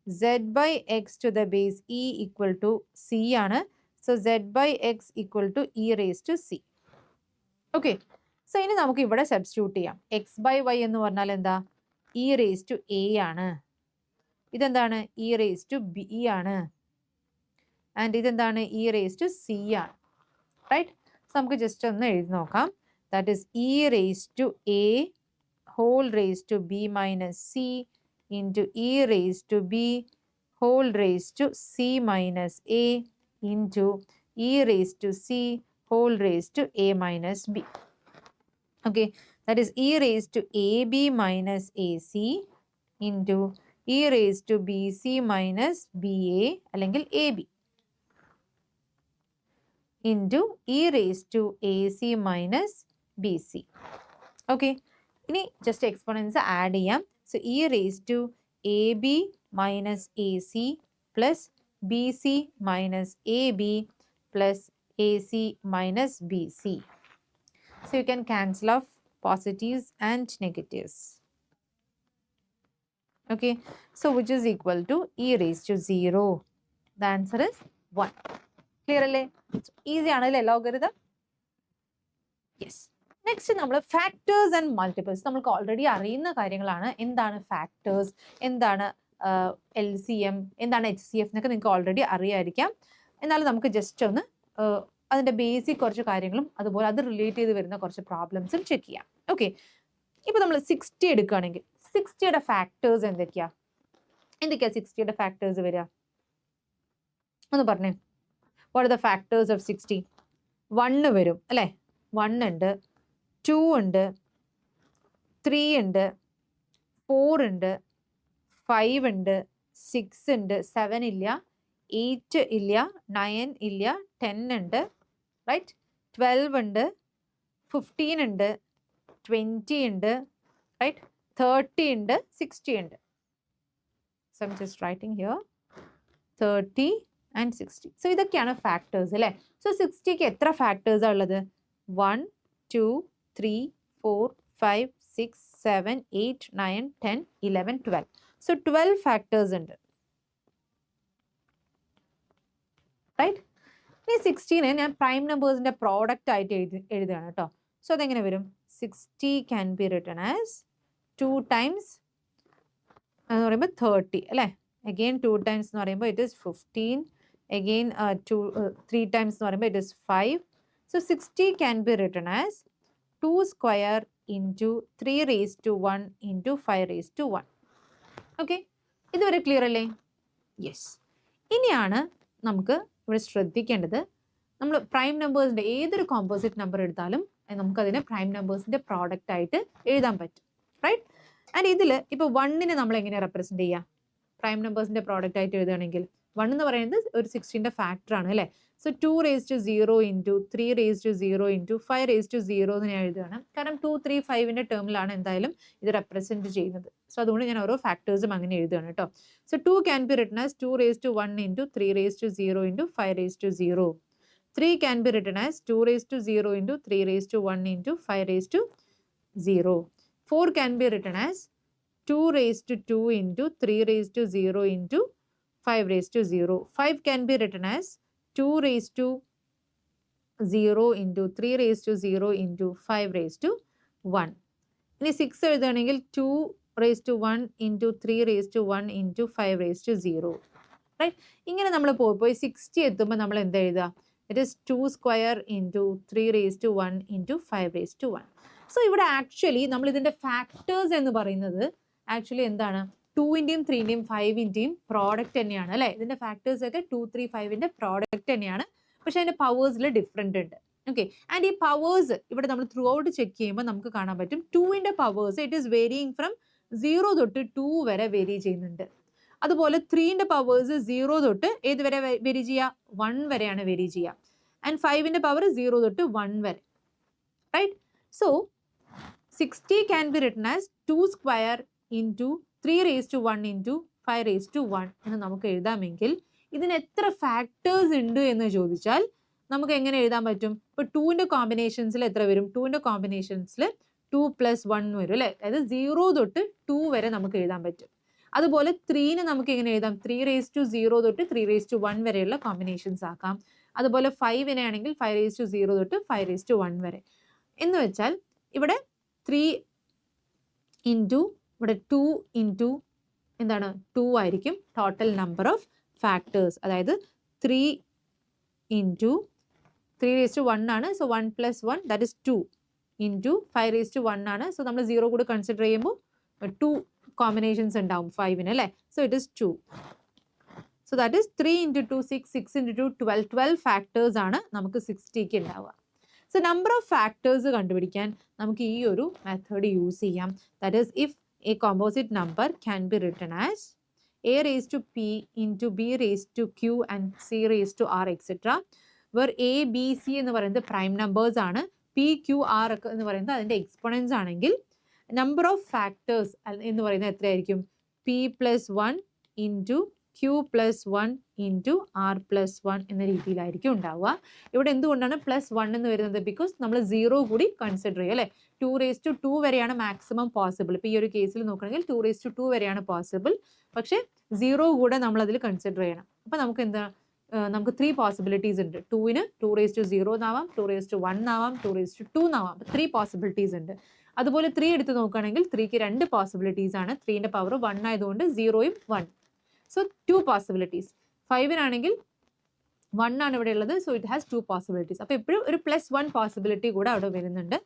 z by x to the base e equal to c ആണ്. So z by x equal to e raised to c. Okay, so ഇനി നമുക്ക് ഇവിടെ substitute ചെയ്യാം. x by y എന്ന് പറഞ്ഞാൽ എന്താ? e raised to a ആണ്. ഇതെന്താണ്? e raised to b ആണ്. ആൻഡ് ഇതെന്താണ്? e raised to c ആണ്, റൈറ്റ്. സോ നമുക്ക് ജസ്റ്റ് ഒന്ന് എഴുതി നോക്കാം. That is e raised to a whole raised to b minus c into e raised to b whole raised to c minus a into e raised to c whole raised to a minus b. Okay, that is e raised to ab minus ac into e raised to bc minus ba അല്ലെങ്കിൽ ab into e raised to ac minus bc. Okay, ഇനി just exponents add ചെയ്യാം. So e raised to ab minus AC plus BC minus AB plus AC minus BC. So you can cancel off positives and negatives. Okay, so which is equal to e raised to 0. The answer is 1. Clear alle? So easy aanale logarithm. Yes. Next നമ്മൾ factors and multiples നമുക്ക് already അറിയുന്ന കാര്യങ്ങളാണ്. എന്താണ് factors, എന്താണ് LCM, എന്താണ് HCF എന്നൊക്കെ നിങ്ങൾക്ക് already അറിയായിരിക്കാം. എന്നാലും നമുക്ക് ജസ്റ്റ് ഒന്ന് അതിൻ്റെ ബേസിക് കുറച്ച് കാര്യങ്ങളും അതുപോലെ അത് റിലേറ്റ് ചെയ്ത് വരുന്ന കുറച്ച് പ്രോബ്ലംസും ചെക്ക് ചെയ്യാം. ഓക്കെ, ഇപ്പോൾ നമ്മൾ 60 എടുക്കുകയാണെങ്കിൽ 60യുടെ ഫാക്ടേഴ്സ് എന്തൊക്കെയാണ് 60യുടെ ഫാക്ടേഴ്സ് വരിക ഒന്ന് പറഞ്ഞേ. What are the factors of 60? 1 വരും അല്ലേ, 1 ഉണ്ട്, 2 ഉണ്ട്, 3 ഉണ്ട്, 4 ഉണ്ട്, 5 ഉണ്ട്, 6 ഉണ്ട്, 7 ഇല്ല, 8 ഇല്ല, 9 ഇല്ല, 10 ഉണ്ട്, റൈറ്റ്, 12 ഉണ്ട്, 15 ഉണ്ട്, 20 ഉണ്ട്, റൈറ്റ്, 30 ഉണ്ട്, 60 ഉണ്ട്. So I'm just writing here 30 and 60. So ഇതൊക്കെയാണ് ഫാക്ടേഴ്സ് അല്ലേ. സോ 60ക്ക് എത്ര ഫാക്ടേഴ്സാണ് ഉള്ളത്? 1, 2, 3, 4, 5, 6, 7, 8, 9, 10, 11, 12. So 12 ഫാക്ടേഴ്സ് ഉണ്ട്, റൈറ്റ്. ഈ 16 ഞാൻ പ്രൈം നമ്പേഴ്സിന്റെ പ്രോഡക്റ്റ് ആയിട്ട് എഴുതുകയാണ് കേട്ടോ. സോ അതെങ്ങനെ വരും? 60 can be written as 2 times എന്ന് പറയുമ്പോൾ 30 അല്ലേ. അഗെയിൻ 2 ടൈംസ് എന്ന് പറയുമ്പോൾ ഇറ്റ് ഈസ് 15. അഗെയിൻ 3 ടൈംസ് എന്ന് പറയുമ്പോൾ it is 5. So 60 can be written as 2 square into 3 raised to 1 into 5 raised to 1. Okay, ഇതുവരെ ക്ലിയർ അല്ലേ? യെസ്. ഇനിയാണ് നമുക്ക് ഇവിടെ ശ്രദ്ധിക്കേണ്ടത്, നമ്മൾ പ്രൈം നമ്പേഴ്സിൻ്റെ ഏതൊരു കോമ്പോസിറ്റ് നമ്പർ എടുത്താലും നമുക്കതിനെ പ്രൈം നമ്പേഴ്സിൻ്റെ പ്രോഡക്റ്റ് ആയിട്ട് എഴുതാൻ പറ്റും, റൈറ്റ്. ആൻഡ് ഇതിൽ ഇപ്പോൾ 1നെ നമ്മൾ എങ്ങനെയാണ് റെപ്രസെൻറ്റ് ചെയ്യുക? പ്രൈം നമ്പേഴ്സിൻ്റെ പ്രോഡക്റ്റ് ആയിട്ട് എഴുതുകയാണെങ്കിൽ 1 എന്ന് പറയുന്നത് ഒരു 60ൻ്റെ ഫാക്ടറാണ് അല്ലേ. So 2 raised to 0 into 3 raised to 0 into 5 raised to 0 എന്ന് ഞാൻ എഴുതുകയാണ്. കാരണം 2, 3, 5ൻ്റെ ടേമിലാണ് എന്തായാലും ഇത് റെപ്രസെൻറ്റ് ചെയ്യുന്നത്. സോ അതുകൊണ്ട് ഞാൻ ഓരോ ഫാക്ടേഴ്സും അങ്ങനെ എഴുതുകയാണ് കേട്ടോ. So 2 can be written as 2 raised to 1 into 3 raised to 0 into 5 raised to 0. 3 can be written as 2 raised to 0 into 3 raised to 1 into 5 raised to 0. 4 can be written as 2 raised to 2 into 3 raised to 0 into 5 raised to 0. 5 can be written as 2 raised to 0 into 3 raised to 0 into 5 raised to 1. ഇനി 6 എഴുതുകയാണെങ്കിൽ 2 raised to 1 into 3 raised to 1 into 5 raised to 0. Right. ഇങ്ങനെ നമ്മൾ പോയി 60 എത്തുമ്പോൾ നമ്മൾ എന്താ എഴുതുക? It is 2 square into 3 raised to 1 into 5 raised to 1. So ഇവിടെ ആക്ച്വലി നമ്മൾ ഇതിൻ്റെ ഫാക്ടേഴ്സ് എന്ന് പറയുന്നത് ആക്ച്വലി എന്താണ്? 2ൻ്റെയും 3ൻ്റെയും 5ൻ്റെയും പ്രോഡക്റ്റ് തന്നെയാണ് അല്ലേ. ഇതിൻ്റെ ഫാക്ടേഴ്സ് ഒക്കെ 2, 3, 5ൻ്റെ പ്രോഡക്റ്റ് തന്നെയാണ്, പക്ഷേ അതിൻ്റെ പവേഴ്സിൽ ഡിഫറെൻ്റ് ഉണ്ട്. ഓക്കെ, ആൻഡ് ഈ പവേഴ്സ് ഇവിടെ നമ്മൾ ത്രൂ ഔട്ട് ചെക്ക് ചെയ്യുമ്പോൾ നമുക്ക് കാണാൻ പറ്റും 2ൻ്റെ powers it is varying from 0 തൊട്ട് 2 വരെ വേരി ചെയ്യുന്നുണ്ട്. അതുപോലെ 3ൻ്റെ പവേഴ്സ് 0 തൊട്ട് ഏത് വരെ വേരി ചെയ്യുക? 1 വരെയാണ് വേരി ചെയ്യുക. ആൻഡ് 5ൻ്റെ പവർ 0 തൊട്ട് 1 വരെ, right. So 60 can be written as 2 square into 3 raised to 1 into 5 raised to 1 എന്ന് നമുക്ക് എഴുതാമെങ്കിൽ ഇതിന് എത്ര ഫാക്ടേഴ്സ് ഉണ്ട് എന്ന് ചോദിച്ചാൽ നമുക്ക് എങ്ങനെ എഴുതാൻ പറ്റും? ഇപ്പോൾ 2ൻ്റെ കോമ്പിനേഷൻസിൽ എത്ര വരും? 2ൻ്റെ കോമ്പിനേഷൻസിൽ 2 + 1 വരും അല്ലേ. അതായത് 0 തൊട്ട് 2 വരെ നമുക്ക് എഴുതാൻ പറ്റും. അതുപോലെ 3നെ നമുക്ക് എങ്ങനെ എഴുതാം? 3 raised to 0 തൊട്ട് 3 raised to 1 വരെയുള്ള കോമ്പിനേഷൻസ് ആക്കാം. അതുപോലെ 5നെ ആണെങ്കിൽ 5 raised to 0 തൊട്ട് 5 raised to 1 വരെ. എന്ന് വെച്ചാൽ ഇവിടെ 3 ഇൻറ്റു ഇവിടെ 2 ഇൻറ്റു എന്താണ് 2 ആയിരിക്കും ടോട്ടൽ നമ്പർ ഓഫ് ഫാക്ടേഴ്സ്. അതായത് 3 ഇൻറ്റു 3 raised to 1 ആണ്. So 1 + 1 that is 2 into 5 raised to 1 ആണ്. സോ നമ്മൾ 0 കൂടെ കൺസിഡർ ചെയ്യുമ്പോൾ 2 കോമ്പിനേഷൻസ് ഉണ്ടാവും 5ന് അല്ലേ. So it is 2. So that is 3 into 2 6, 6 into 2 12. 12 factors ആണ് നമുക്ക് 60ക്ക് ഉണ്ടാവുക. സോ നമ്പർ ഓഫ് ഫാക്ടേഴ്സ് കണ്ടുപിടിക്കാൻ നമുക്ക് ഈ ഒരു മെത്തേഡ് യൂസ് ചെയ്യാം. That is if A composite number can be written as a raised to p into b raised to q and c raised to r etc. where a b c എന്ന് പറയുന്നത് prime numbers ആണ്, p q r ഒക്കെ എന്ന് പറയുന്നത് അതിൻ്റെ exponents ആണെങ്കിൽ number of factors എന്ന് പറയുന്നത് എത്രയായിരിക്കും? p + 1 into q plus 1 into r plus 1 എന്ന രീതിയിലായിരിക്കും ഉണ്ടാവുക. ഇവിടെ എന്തുകൊണ്ടാണ് +1 എന്ന് വരുന്നത്? ബിക്കോസ് നമ്മൾ 0 കൂടി കൺസിഡർ ചെയ്യും അല്ലേ. 2⁻2 വരെയാണ് മാക്സിമം പോസിബിൾ. ഇപ്പോൾ ഈ ഒരു കേസിൽ നോക്കുകയാണെങ്കിൽ 2⁻2 വരെയാണ് പോസിബിൾ. പക്ഷേ 0 കൂടെ നമ്മൾ അതിൽ കൺസിഡർ ചെയ്യണം. അപ്പോൾ നമുക്ക് എന്താ, നമുക്ക് 3 പോസിബിലിറ്റീസ് ഉണ്ട്. 2ന് 2⁻0 എന്നാവാം, 2⁻1 എന്നാവാം, 2⁻2 എന്നാവാം. 3 പോസിബിലിറ്റീസ് ഉണ്ട്. അതുപോലെ 3 എടുത്ത് നോക്കുകയാണെങ്കിൽ 3ക്ക് 2 പോസിബിലിറ്റീസ് ആണ്. 3ന്റെ പവർ 1 ആയതുകൊണ്ട് 0യും 1. So 2 possibilities. 5നാണെങ്കിൽ 1 ആണ് ഇവിടെ ഉള്ളത്. So it has 2 possibilities. അപ്പോൾ എപ്പോഴും ഒരു +1 പോസിബിലിറ്റി കൂടെ അവിടെ വരുന്നുണ്ട്.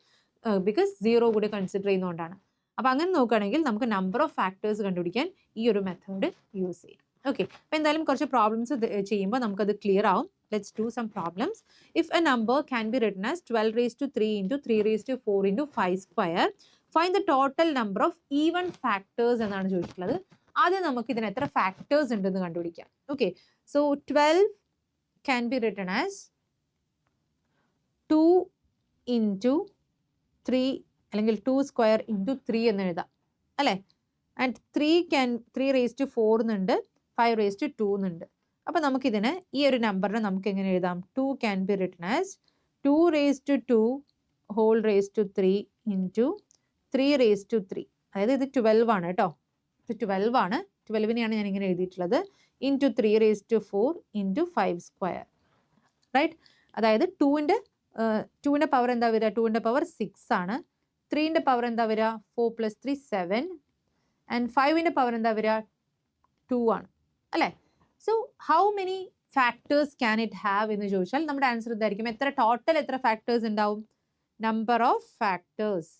ബിക്കോസ് 0 കൂടി കൺസിഡർ ചെയ്യുന്നതുകൊണ്ടാണ്. അപ്പോൾ അങ്ങനെ നോക്കുകയാണെങ്കിൽ നമുക്ക് നമ്പർ ഓഫ് ഫാക്ടേഴ്സ് കണ്ടുപിടിക്കാൻ ഈ ഒരു മെത്തേഡ് യൂസ് ചെയ്യാം. ഓക്കെ, അപ്പോൾ എന്തായാലും കുറച്ച് പ്രോബ്ലംസ് ചെയ്യുമ്പോൾ നമുക്കത് ക്ലിയർ ആവും. Let's do some problems. If a number can be written as 12⁻3 into 3⁻4 into 5 square, find the total number of even factors എന്നാണ് ചോദിച്ചിട്ടുള്ളത്. ആദ്യം നമുക്ക് ഇതിന് എത്ര ഫാക്ടേഴ്സ് ഉണ്ടെന്ന് കണ്ടുപിടിക്കാം. Okay, so 12 can be written as 2 into 3 അല്ലെങ്കിൽ 2 സ്ക്വയർ ഇൻറ്റു 3 എന്ന് എഴുതാം അല്ലേ. ആൻഡ് 3⁻4 എന്നുണ്ട്, 5⁻2 എന്നുണ്ട്. അപ്പോൾ നമുക്കിതിന് ഈ ഒരു നമ്പറിനെ നമുക്ക് എങ്ങനെ എഴുതാം? 2 can be written as 2⁻2 whole raise to 3 into 3⁻3. അതായത് ഇത് 12 ആണ് കേട്ടോ. ഇത് 12 ആണ്. 12നെയാണ് ഞാൻ ഇങ്ങനെ എഴുതിയിട്ടുള്ളത്. Into 3⁻4 into 5 square, right. അതായത് 2ൻ്റെ പവർ എന്താ വരിക? 2ൻ്റെ പവർ 6 ആണ്. 3ൻ്റെ പവർ എന്താ വരിക? 4 + 3 7. ആൻഡ് 5ൻ്റെ പവർ എന്താ വരിക? 2 ആണ് അല്ലേ. So how many factors can it have എന്ന് ചോദിച്ചാൽ നമ്മുടെ ആൻസർ എന്തായിരിക്കും? ടോട്ടൽ എത്ര ഫാക്ടേഴ്സ് ഉണ്ടാവും? Number of factors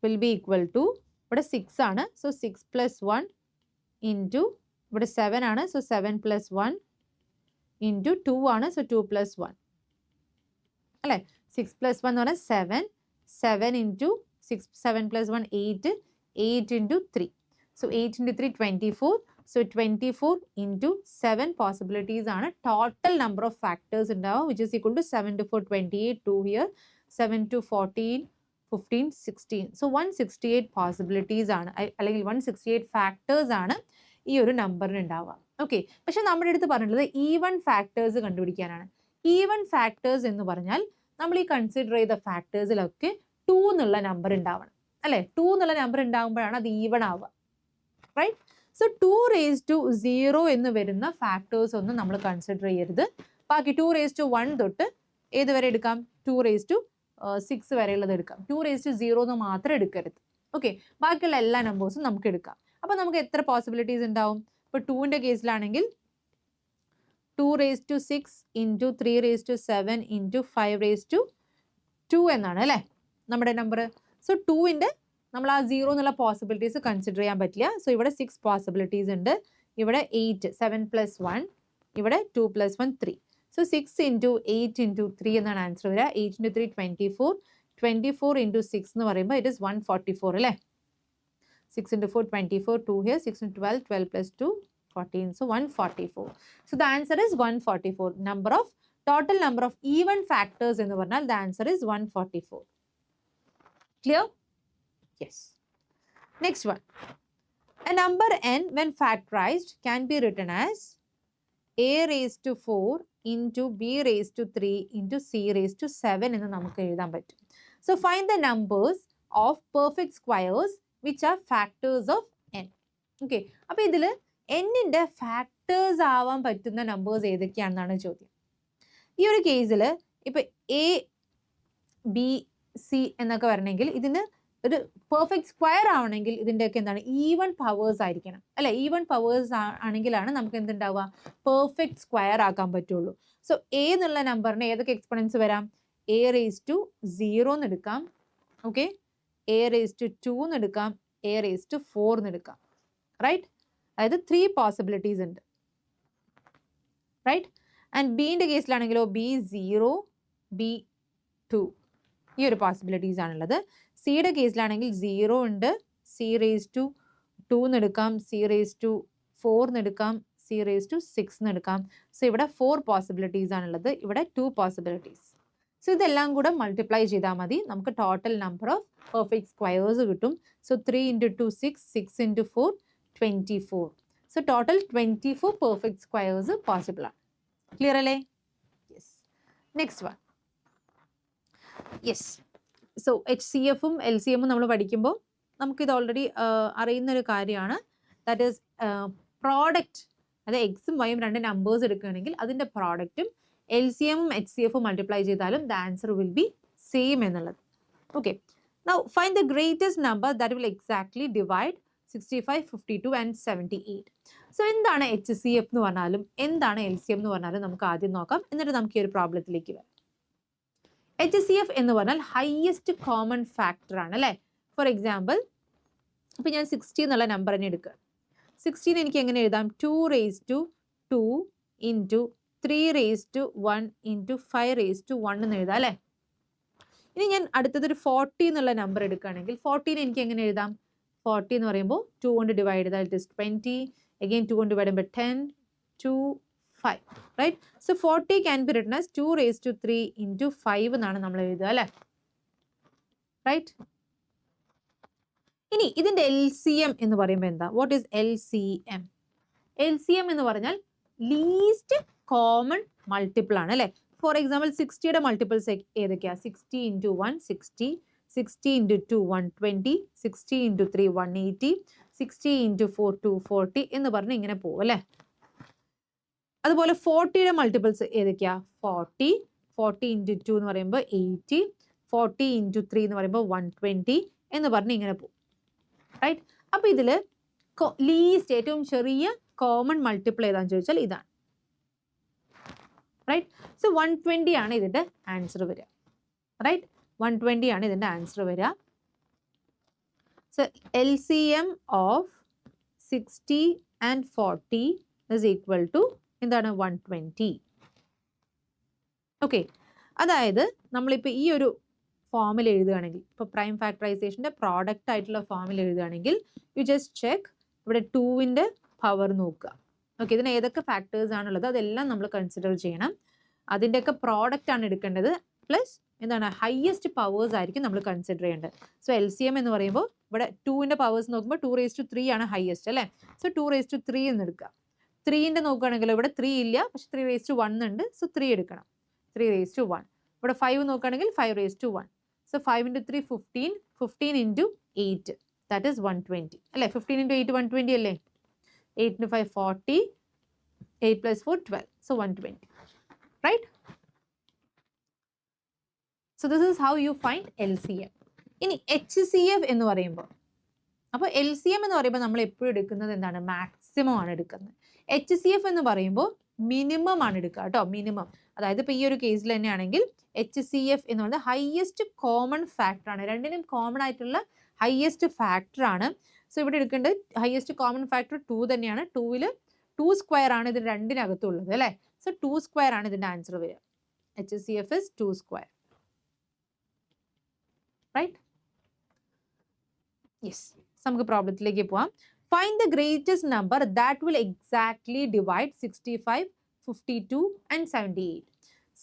will be equal to, ഇവിടെ 6 ആണ്. സോ 6 + 1 ഇൻറ്റു ഇവിടെ 7 ആണ്. സോ 7 + 1 ഇൻറ്റു 2 ആണ്. സോ 2 + 1 അല്ലേ. 6 + 1 എന്ന് പറഞ്ഞാൽ 7. 7 into 6, 7 + 1 8. 8 into 3. So 8 into 3 24. So 24 into 7 possibilities ആണ് ടോട്ടൽ നമ്പർ ഓഫ് ഫാക്ടേഴ്സ് ഉണ്ടാവും, which is equal to 7 to 4 28, 2 here, 7 to 14 15 16. So 168 possibilities ആണ്, അല്ലെങ്കിൽ 168 ഫാക്ടേഴ്സ് ആണ് ഈ ഒരു നമ്പറിന് ഉണ്ടാവുക. ഓക്കെ, പക്ഷെ നമ്മുടെ അടുത്ത് പറഞ്ഞിട്ടുള്ളത് ഈവൻ ഫാക്ടേഴ്സ് കണ്ടുപിടിക്കാനാണ്. ഈവൻ ഫാക്ടേഴ്സ് എന്ന് പറഞ്ഞാൽ നമ്മൾ ഈ കൺസിഡർ ചെയ്ത ഫാക്ടേഴ്സിലൊക്കെ 2 എന്നുള്ള നമ്പർ ഉണ്ടാവണം അല്ലേ. 2 എന്നുള്ള നമ്പർ ഉണ്ടാകുമ്പോഴാണ് അത് ഈവൺ ആവുക, റൈറ്റ്. സോ 2⁻0 എന്ന് വരുന്ന ഫാക്ടേഴ്സ് ഒന്നും നമ്മൾ കൺസിഡർ ചെയ്യരുത്. ബാക്കി 2⁻1 തൊട്ട് ഏത് വരെ എടുക്കാം? 2⁻6 വരെയുള്ളത് എടുക്കാം. 2⁻0 എന്ന് മാത്രം എടുക്കരുത്. ഓക്കെ, ബാക്കിയുള്ള എല്ലാ നമ്പേഴ്സും നമുക്ക് എടുക്കാം. അപ്പോൾ നമുക്ക് എത്ര പോസിബിലിറ്റീസ് ഉണ്ടാവും? ഇപ്പോൾ 2ൻ്റെ കേസിലാണെങ്കിൽ 2⁻6 ഇൻറ്റു 3⁻7 ഇൻറ്റു 5⁻2 എന്നാണ് അല്ലേ നമ്മുടെ നമ്പർ. സോ 2ൻ്റെ നമ്മൾ ആ 0 എന്നുള്ള പോസിബിലിറ്റീസ് കൺസിഡർ ചെയ്യാൻ പറ്റില്ല. സോ ഇവിടെ 6 പോസിബിലിറ്റീസ് ഉണ്ട്. ഇവിടെ 8, 7 + 1, ഇവിടെ 2 + 1 3. സോ 6 ഇൻറ്റു 8 ഇൻറ്റു 3 എന്നാണ് ആൻസർ വരിക. 8 ഇൻറ്റു 3 24. 24 ഇൻറ്റു 6 എന്ന് പറയുമ്പോൾ ഇറ്റ് ഇസ് 144 അല്ലേ. 6 into 4 24, 2 here, 6 into 12, 12 + 2 14. So 144. So the answer is 144. Total number of even factors എന്ന് പറഞ്ഞാൽ the answer is 144. Clear? Yes. Next one. A number n when factorized can be written as a⁻4 into b⁻3 into c⁻7 എന്ന് നമുക്ക് എഴുതാൻ പറ്റും. So find the numbers of perfect squares which are factors of n. Okay. അപ്പോൾ ഇതിൽ n-ന്റെ factors ആവാൻ പറ്റുന്ന numbers ഏതൊക്കെയാണെന്നാണ് ചോദ്യം. ഈ ഒരു കേസിൽ ഇപ്പോൾ എ ബി സി എന്നൊക്കെ വരണമെങ്കിൽ ഇതിന് ഒരു പെർഫെക്റ്റ് സ്ക്വയർ ആവണമെങ്കിൽ ഇതിൻ്റെയൊക്കെ എന്താണ് ഈവൺ പവേഴ്സ് ആയിരിക്കണം അല്ലെ. ഈവൺ പവേഴ്സ് ആണെങ്കിലാണ് നമുക്ക് എന്തുണ്ടാവുക? പെർഫെക്റ്റ് സ്ക്വയർ ആക്കാൻ പറ്റുള്ളൂ. സോ എ എന്നുള്ള നമ്പറിന് ഏതൊക്കെ എക്സ്പൊണൻസ് വരാം? a⁻0 എന്ന് എടുക്കാം, ഓക്കെ, a⁻2 എന്ന് എടുക്കാം, a⁻4 എന്ന് എടുക്കാം, റൈറ്റ്. അതായത് 3 പോസിബിലിറ്റീസ് ഉണ്ട്, റൈറ്റ്. ആൻഡ് ബിൻ്റെ കേസിലാണെങ്കിലോ b0, b2 ഈ ഒരു പോസിബിലിറ്റീസ് ആണുള്ളത്. സിയുടെ കേസിലാണെങ്കിൽ 0 ഉണ്ട്, c⁻2 എന്ന് എടുക്കാം, c⁻4 എന്ന് എടുക്കാം, c⁻6 എന്ന് എടുക്കാം. സോ ഇവിടെ 4 പോസിബിലിറ്റീസ് ആണുള്ളത്, ഇവിടെ 2 പോസിബിലിറ്റീസ്. സോ ഇതെല്ലാം കൂടെ മൾട്ടിപ്ലൈ ചെയ്താൽ മതി, നമുക്ക് total number of perfect squares കിട്ടും. So 3 into 2 6, 6 into 4 24. So total 24 perfect squares possible ആണ്. ക്ലിയർ അല്ലേ? Yes. Next one. Yes. So HCFും LCMും നമ്മൾ പഠിക്കുമ്പോൾ നമുക്കിത് ഓൾറെഡി അറിയുന്നൊരു കാര്യമാണ്. ദാറ്റ് ഈസ് പ്രോഡക്റ്റ്, അതായത് എക്സും വൈയും രണ്ട് നമ്പേഴ്സ് എടുക്കുകയാണെങ്കിൽ അതിൻ്റെ പ്രോഡക്റ്റും LCMും HCFും മൾട്ടിപ്ലൈ ചെയ്താലും the answer will be same എന്നുള്ളത്. Okay. Now find the greatest number that will exactly divide 65, 52 and 78. So എന്താണ് HCF എന്ന് പറഞ്ഞാലും എന്താണ് LCM എന്ന് പറഞ്ഞാലും നമുക്ക് ആദ്യം നോക്കാം, എന്നിട്ട് നമുക്ക് ഈ ഒരു പ്രോബ്ലത്തിലേക്ക് വരാം. HCF എന്ന് പറഞ്ഞാൽ ഹയസ്റ്റ് കോമൺ ഫാക്ടർ ആണ് അല്ലേ. ഫോർ എക്സാമ്പിൾ, ഇപ്പം ഞാൻ 60 എന്നുള്ള നമ്പർ തന്നെ എടുക്കുക. 16 എനിക്ക് എങ്ങനെ എഴുതാം? 2 raised to 2 into 3 raised to 1 into 5 raised to 1 എന്ന് എഴുതാം അല്ലേ. ഇനി ഞാൻ അടുത്തതൊരു 40 എന്നുള്ള നമ്പർ എടുക്കുകയാണെങ്കിൽ 40 എനിക്ക് എങ്ങനെ എഴുതാം? 40 എന്ന് പറയുമ്പോൾ 2 കൊണ്ട് ഡിവൈഡ് ചെയ്താൽ ഇറ്റ് ഇസ് 20, again 2 കൊണ്ട് ഡിവൈഡ് ചെയ്യുമ്പോൾ 10, 2, 5, right? So 40 can be written as 2 raised to 3 into 5 എന്നാണ് നമ്മൾ എഴുതുക അല്ലേ, റൈറ്റ്? ഇനി ഇതിന്റെ LCM എന്ന് പറയുമ്പോൾ എന്താ? What is LCM? LCM എന്ന് പറഞ്ഞാൽ ലീസ്റ്റ് കോമൺ മൾട്ടിപ്പിൾ ആണ് അല്ലേ. ഫോർ എക്സാമ്പിൾ 60യുടെ മൾട്ടിപ്പിൾസ് ഏതൊക്കെയാണ്? 60 into 1 60, 60 into 2 120, 60 into 3 180, 60 into 4 240 എന്ന് പറഞ്ഞ് ഇങ്ങനെ പോകും അല്ലേ. അതുപോലെ 40യുടെ മൾട്ടിപ്പിൾസ് ഏതൊക്കെയാ? 40, 40 into 2 എന്ന് പറയുമ്പോൾ 80, 40 into 3 എന്ന് പറയുമ്പോൾ 120 എന്ന് പറഞ്ഞ് ഇങ്ങനെ പോകും, റൈറ്റ്? അപ്പോൾ ഇതിൽ ലീസ്റ്റ് ഏറ്റവും ചെറിയ കോമൺ മൾട്ടിപ്പിൾ ഏതാണെന്ന് ചോദിച്ചാൽ ഇതാണ്, റൈറ്റ്? സോ 120 ആണ് ഇതിൻ്റെ ആൻസർ വരിക, റൈറ്റ്? 120 ആണ് ഇതിൻ്റെ ആൻസർ വരിക. So LCM of 60 and 40 is equal to എന്താണ്? 120. ഓക്കെ. അതായത് നമ്മളിപ്പോൾ ഈ ഒരു ഫോമിൽ എഴുതുകയാണെങ്കിൽ, ഇപ്പോൾ പ്രൈം ഫാക്ടറൈസേഷൻ്റെ പ്രോഡക്റ്റ് ആയിട്ടുള്ള ഫോമിൽ എഴുതുകയാണെങ്കിൽ യു ജസ്റ്റ് ചെക്ക് ഇവിടെ 2ൻ്റെ പവർ നോക്കുക. ഓക്കെ, ഇതിന് ഏതൊക്കെ ഫാക്ടേഴ്സ് ആണുള്ളത് അതെല്ലാം നമ്മൾ കൺസിഡർ ചെയ്യണം. അതിൻ്റെയൊക്കെ പ്രോഡക്റ്റ് ആണ് എടുക്കേണ്ടത്. പ്ലസ് എന്താണ്? ഹയസ്റ്റ് പവേഴ്സ് ആയിരിക്കും നമ്മൾ കൺസിഡർ ചെയ്യേണ്ടത്. സോ LCM എന്ന് പറയുമ്പോൾ ഇവിടെ 2ൻ്റെ പവേഴ്സ് നോക്കുമ്പോൾ 2 raised to 3 ആണ് ഹയസ്റ്റ് അല്ലേ. സോ 2 raised to 3 എന്ന് എടുക്കുക. 3ൻ്റെ നോക്കുകയാണെങ്കിൽ ഇവിടെ 3 ഇല്ല, പക്ഷെ 3 raised to 1 ഉണ്ട്. സോ 3 എടുക്കണം. 3 raised to 1. ഇവിടെ 5 നോക്കുകയാണെങ്കിൽ 5 raised to 1. So 5 into 3 15, 15 into 8 that is 120 അല്ലേ. 15 into 8 120 അല്ലേ. 8 into 5 40, 8 plus 4 12. So 120, right? So this is how you find LCM. ഇനി HCF എന്ന് പറയുമ്പോൾ, അപ്പോൾ LCM എന്ന് പറയുമ്പോൾ നമ്മൾ എപ്പോഴും എടുക്കുന്നത് എന്താണ്? മാക്സിമം ആണ് എടുക്കുന്നത്. HCF എന്ന് പറയുമ്പോൾ മിനിമം ആണ് എടുക്കുക കേട്ടോ, മിനിമം. അതായത് ഇപ്പോൾ ഈ ഒരു കേസിൽ തന്നെയാണെങ്കിൽ HCF എന്ന് പറയുന്നത് ഹയസ്റ്റ് കോമൺ ഫാക്ടർ ആണ്. രണ്ടിനും കോമൺ ആയിട്ടുള്ള ഹയസ്റ്റ് ഫാക്ടർ ആണ്. സോ ഇവിടെ എടുക്കേണ്ടത് ഹയസ്റ്റ് കോമൺ ഫാക്ടർ 2 തന്നെയാണ്. 2ൽ 2 സ്ക്വയർ ആണ് ഇത് രണ്ടിനകത്തുള്ളത് അല്ലേ. സോ 2 സ്ക്വയർ ആണ് ഇതിൻ്റെ ആൻസർ വരിക. HCF is 2 square, right? Yes. നമുക്ക് പ്രോബ്ലത്തിലേക്ക് പോവാം. Find the greatest number that will exactly divide 65, 52 and 78.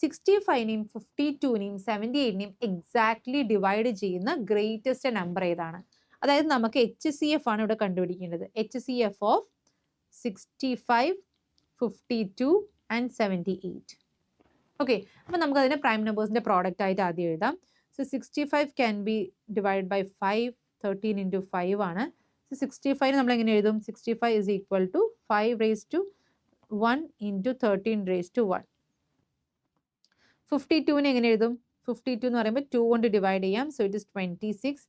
65നെയും 52നെയും 78നെയും എക്സാക്ട്ലി ഡിവൈഡ് ചെയ്യുന്ന ഗ്രേറ്റസ്റ്റ് നമ്പർ ഏതാണ്? അതായത് നമുക്ക് HCF ആണ് ഇവിടെ കണ്ടുപിടിക്കേണ്ടത്. HCF of 65, 52 and 78. ഓക്കെ, അപ്പോൾ നമുക്കതിനെ പ്രൈം നമ്പേഴ്സിൻ്റെ പ്രോഡക്റ്റ് ആയിട്ട് ആദ്യം എഴുതാം. So 65 can be divide by 5, 13 into 5 ആണ്. സോ 65 നമ്മൾ എങ്ങനെ എഴുതും? 65 is equal to 5 raised to 1 into 13 raised to 1. 52നെ എങ്ങനെ എഴുതും? 52 എന്ന് പറയുമ്പോൾ 2 കൊണ്ട് ഡിവൈഡ് ചെയ്യാം. So it is 26.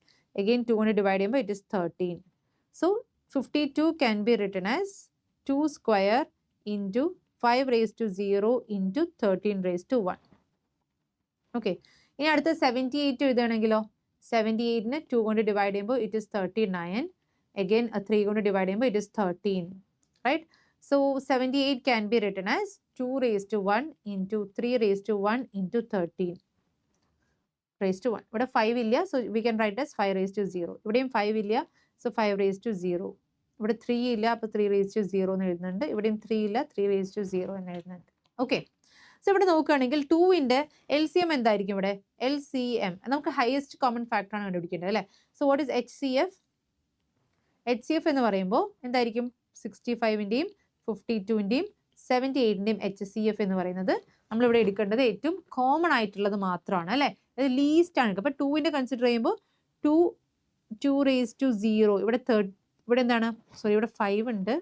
Again 2 കൊണ്ട് ഡിവൈഡ് ചെയ്യുമ്പോൾ it is 13. So 52 can be written as 2 square into 5 raised to 0 into 13 raised to 1. Okay, ഇനി അടുത്ത 78 എഴുതുകയാണെങ്കിലോ 78നെ 2 കൊണ്ട് ഡിവൈഡ് ചെയ്യുമ്പോൾ ഇറ്റ് ഇസ് 39. Again 3 കൊണ്ട് ഡിവൈഡ് ചെയ്യുമ്പോൾ it is 13, right? So 78 can be written as 2 raised to 1 into 3 raised to 1 into 13 raised to 1. ഇവിടെ 5 ഇല്ല, so we can right as 5 raised to 0. ഇവിടെയും 5 ഇല്ല, സോ 5 raised to 0. ഇവിടെ 3 ഇല്ല, അപ്പോൾ 3 raised to 0 എന്ന് എഴുതുന്നുണ്ട്. ഇവിടെയും 3 ഇല്ല, 3 raised to 0 എന്ന് എഴുതുന്നുണ്ട്. ഓക്കെ, സോ ഇവിടെ നോക്കുകയാണെങ്കിൽ 2ന്റെ LCM എന്തായിരിക്കും ഇവിടെ? LCM നമുക്ക് ഹയസ്റ്റ് കോമൺ ഫാക്ടർ ആണ് കണ്ടുപിടിക്കേണ്ടത് അല്ലേ? So what is HCF? HCF എന്ന് പറയുമ്പോൾ എന്തായിരിക്കും? 65ന്റെയും 52ന്റെയും 78ന്റെയും HCF എന്ന് പറയുന്നത് നമ്മളിവിടെ എടുക്കേണ്ടത് ഏറ്റവും കോമൺ ആയിട്ടുള്ളത് മാത്രമാണ് അല്ലേ? അത് ലീസ്റ്റ് ആണ്. അപ്പോൾ 2ന്റെ കൺസിഡർ ചെയ്യുമ്പോൾ 2 raised to 0 ഇവിടെ എന്താണ്? സോറി, ഇവിടെ 5 ഉണ്ട്.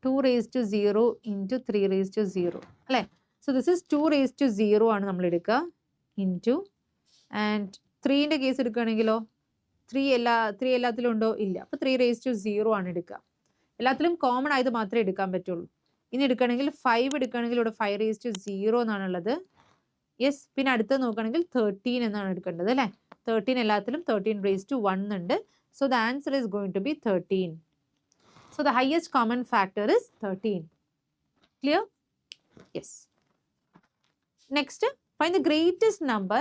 2 raised to 0 into 3 raised to 0 അല്ലേ? So this is 2 raised to 0 ആണ് നമ്മൾ എടുക്കുക ഇൻറ്റു, ആൻഡ് 3ന്റെ കേസ് എടുക്കുകയാണെങ്കിലോ 3 എല്ലാത്തിലും ഉണ്ടോ? ഇല്ല. അപ്പോൾ 3 raised to 0 ആണ് എടുക്കുക. എല്ലാത്തിലും കോമൺ ആയത് മാത്രമേ എടുക്കാൻ പറ്റുള്ളൂ. ഇനി എടുക്കുകയാണെങ്കിൽ 5 എടുക്കുകയാണെങ്കിൽ ഇവിടെ 5 raised to 0 എന്നാണുള്ളത്. യെസ്. പിന്നെ അടുത്ത് നോക്കുകയാണെങ്കിൽ 13 എന്നാണ് എടുക്കേണ്ടത് അല്ലേ? 13 എല്ലാത്തിലും 13 raised to 1 ഉണ്ട്. So the answer is going to be 13. So the highest common factor is 13. Clear? Yes. Next, find the greatest number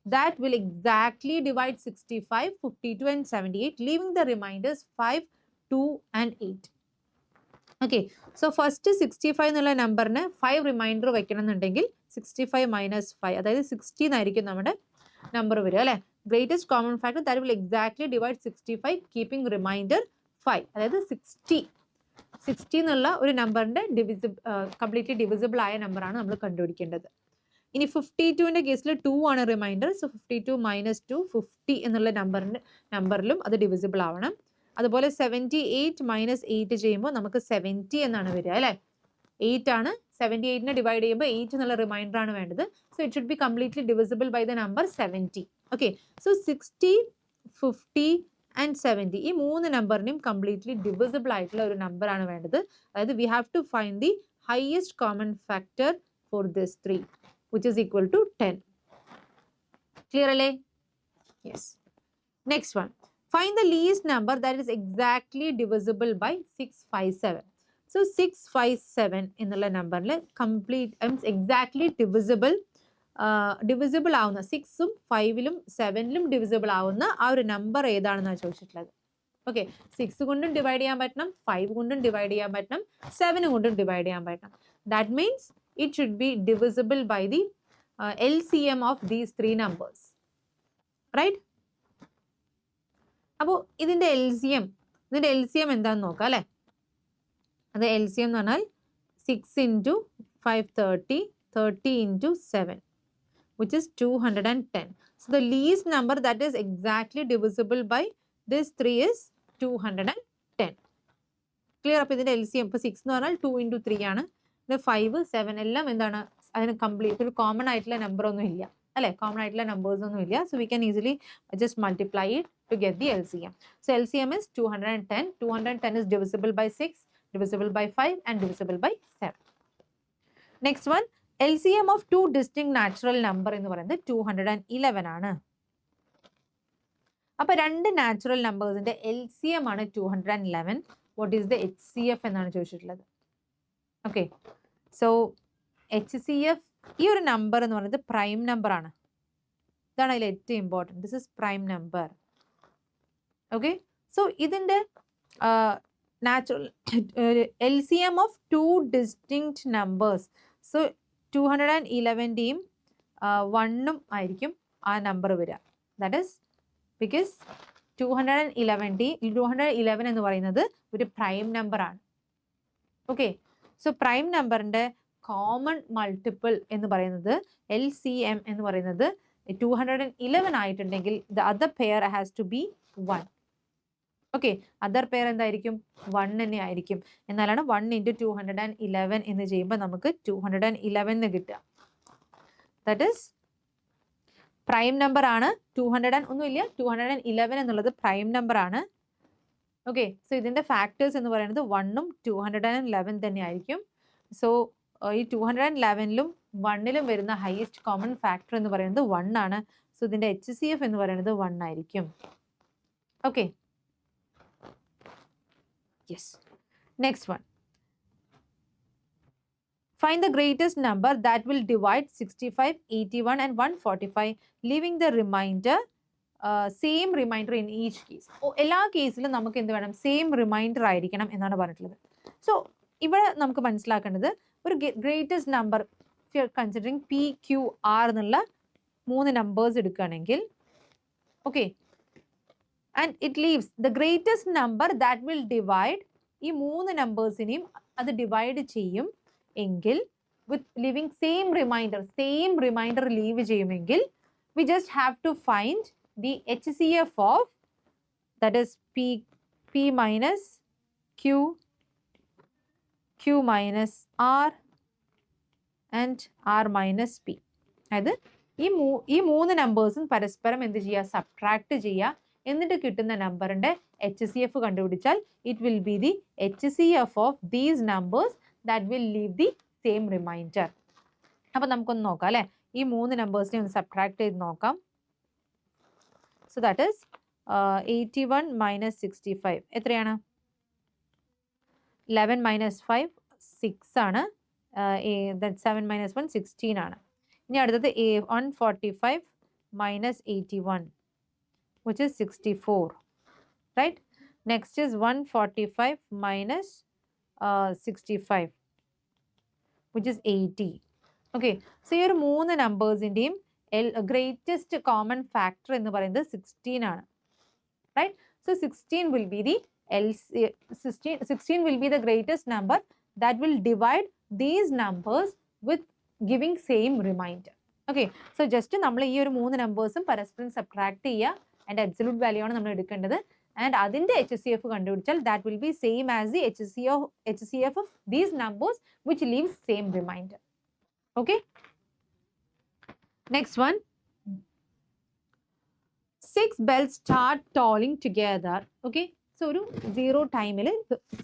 that will exactly divide 65, 52 and 78, leaving the remainders 5, 2 and 8. Okay. So first 65 എന്നുള്ള നമ്പറിന് 5 reminder വെക്കണം എന്നുണ്ടെങ്കിൽ 65 minus 5, അതായത് 60 എന്നായിരിക്കും നമ്മുടെ number വരിക അല്ലേ? Greatest common factor that will exactly divide 65, keeping remainder 5, അതായത് 60 എന്നുള്ള ഒരു നമ്പറിന്റെ കംപ്ലീറ്റ്ലി ഡിവിസിബിൾ ആയ നമ്പറാണ് നമ്മൾ കണ്ടുപിടിക്കേണ്ടത്. ഇനി 52ന്റെ കേസിൽ 2 ആണ് റിമൈൻഡർ. സോ 52 minus 2, 50 എന്നുള്ള നമ്പറിലും അത് ഡിവിസിബിൾ ആവണം. അതുപോലെ 78 minus 8 ചെയ്യുമ്പോൾ നമുക്ക് 70 എന്നാണ് വരിക അല്ലേ? 8 ആണ്. 78നെ ഡിവൈഡ് ചെയ്യുമ്പോൾ 8 എന്നുള്ള റിമൈൻഡർ ആണ് വേണ്ടത്. So it should be completely divisible by the number 70. Okay. So 60, 50 and 70 ഈ 3 നമ്പറിനെയും കംപ്ലീറ്റ്ലി ഡിവിസിബിൾ ആയിട്ടുള്ള ഒരു നമ്പർ ആണ് വേണ്ടത്. അതായത് we have to find the highest common factor for this 3 which is equal to 10. Clear അല്ലേ? Yes. Next one. Find the least number that is exactly divisible by 657. So 657 എന്നുള്ള നമ്പറിൽ exactly divisible ആവുന്ന 6ഉം 5ലും 7ലും divisible ആവുന്ന ആ ഒരു number ഏതാണെന്നാണ് ചോദിച്ചിട്ടുള്ളത്. Okay. 6 കൊണ്ടും divide ചെയ്യാൻ പറ്റണം, 5 കൊണ്ടും ഡിവൈഡ് ചെയ്യാൻ പറ്റണം, 7 കൊണ്ടും ഡിവൈഡ് ചെയ്യാൻ പറ്റണം. That means it should be divisible by the LCM of these 3 numbers. Right? അപ്പോൾ ഇതിന്റെ LCM എന്താണെന്ന് നോക്കാം അല്ലേ? അത് LCM എന്ന് പറഞ്ഞാൽ 6 into 5 30, 30 into 7, which is 210. So the least number that is exactly divisible by this 3 is 210. Clear? അപ്പോൾ ഇതിന്റെ LCM ഇപ്പോൾ 6 എന്ന് പറഞ്ഞാൽ 2 into 3 ആണ്. ഇത് 5, 7 എല്ലാം എന്താണ്? അതിന് കംപ്ലീറ്റ് ഒരു കോമൺ ആയിട്ടുള്ള നമ്പർ ഒന്നും ഇല്ല അല്ലേ? കോമൺ ആയിട്ടുള്ള നമ്പേഴ്സ് ഒന്നും ഇല്ല. So we can easily just multiply it to get the LCM. സോ LCM is 210. 210 is divisible by 6, divisible by 5 and divisible by 7. Next one, LCM of 2 distinct natural number എന്ന് പറയുന്നത് 211 ആണ്. അപ്പോൾ 2 നാച്ചുറൽ നമ്പേഴ്സിന്റെ LCM ആണ് 211. What is the HCF എന്നാണ് ചോദിച്ചിട്ടുള്ളത്. Okay. So HCF ഈ ഒരു നമ്പർ എന്ന് പറയുന്നത് പ്രൈം നമ്പർ ആണ്. ഇതാണ് അതിൽ ഏറ്റവും important. This is prime number. Okay. So ഇതിന്റെ natural LCM of 2 distinct numbers. So 211ന്റെയും 1ഉം ആയിരിക്കും ആ നമ്പർ വരിക. ദാറ്റ് ഈസ് ബിക്കോസ് 211 എന്ന് പറയുന്നത് ഒരു പ്രൈം നമ്പർ ആണ്. ഓക്കെ. സോ പ്രൈം നമ്പറിന്റെ കോമൺ മൾട്ടിപ്പിൾ എന്ന് പറയുന്നത് LCM എന്ന് പറയുന്നത് 211 ആയിട്ടുണ്ടെങ്കിൽ the other pair has to be 1. Okay. Other pair എന്തായിരിക്കും? 1 തന്നെ ആയിരിക്കും. എന്നാലാണ് 1 into 211 എന്ന് ചെയ്യുമ്പോൾ നമുക്ക് 211 എന്ന് കിട്ടുക. ദാറ്റ് ഈസ് പ്രൈം നമ്പർ ആണ്. 200 ഒന്നുമില്ല, 211 എന്നുള്ളത് പ്രൈം നമ്പർ ആണ്. ഓക്കെ. സോ ഇതിന്റെ ഫാക്ടേഴ്സ് എന്ന് പറയുന്നത് 1ഉം 211 തന്നെ ആയിരിക്കും. സോ ഈ 211ലും 1ലും വരുന്ന ഹയസ്റ്റ് കോമൺ ഫാക്ടർ എന്ന് പറയുന്നത് 1 ആണ്. സോ ഇതിന്റെ HCF എന്ന് പറയുന്നത് 1 ആയിരിക്കും. Okay. Yes. Next one. Find the greatest number that will divide 65, 81 and 145, leaving the remainder same remainder in each case. എല്ലാ കേസിലും നമുക്ക് എന്ത് വേണം? സെയിം റിമൈൻഡർ ആയിരിക്കണം എന്നാണ് പറഞ്ഞിട്ടുള്ളത്. സോ ഇവിടെ നമുക്ക് മനസ്സിലാക്കേണ്ടത് ഒരു greatest number considering p q r എന്നുള്ള 3 നമ്പേഴ്സ് എടുക്കുകയാണെങ്കിൽ okay and it leaves the greatest number that will divide ഈ 3 നമ്പേഴ്സിനെയും അത് ഡിവൈഡ് ചെയ്യും എങ്കിൽ with living same remainder leave ചെയ്യുമെങ്കിൽ we just have to find the HCF of that is P minus Q minus R and R minus P. അതായത് ഈ 3 നമ്പേഴ്സും പരസ്പരം എന്ത് ചെയ്യുക, സബ്ട്രാക്ട് ചെയ്യുക. എന്നിട്ട് കിട്ടുന്ന നമ്പറിന്റെ HCF കണ്ടുപിടിച്ചാൽ it will be the HCF of these numbers that will leave the same reminder. അപ്പം നമുക്കൊന്ന് നോക്കാം അല്ലേ, ഈ 3 നമ്പേഴ്സിനെ ഒന്ന് സബ്ട്രാക്ട് ചെയ്ത് നോക്കാം. സോ ദാറ്റ് ഈസ് 81 മൈനസ് 65 എത്രയാണ്? 11 മൈനസ് 5 6 ആണ്. 7 മൈനസ് 1 16 ആണ്. ഇനി അടുത്തത് 145 minus 81 which is 64, right? Next is 145 minus 65 which is 80. Okay, so ഈ ഒരു 3 നമ്പേഴ്സിൻ്റെയും ഗ്രേറ്റസ്റ്റ് കോമൺ ഫാക്ടർ എന്ന് പറയുന്നത് 16 ആണ്, right? So 16 will be the 16 will be the greatest number that will divide these numbers with giving same remainder. Okay, so just നമ്മൾ ഈ ഒരു 3 നമ്പേഴ്സും പരസ്പരം subtract ചെയ്യുക. അതിൻ്റെ അബ്സല്യൂട്ട് വാല്യൂ ആണ് നമ്മൾ എടുക്കേണ്ടത്. ആൻഡ് അതിൻ്റെ HCF കണ്ടുപിടിച്ചാൽ that will be same as the HCF of these numbers which leaves same reminder. Okay, next one, 6 bells start tolling together. Okay, so ഒരു 0 ടൈമിൽ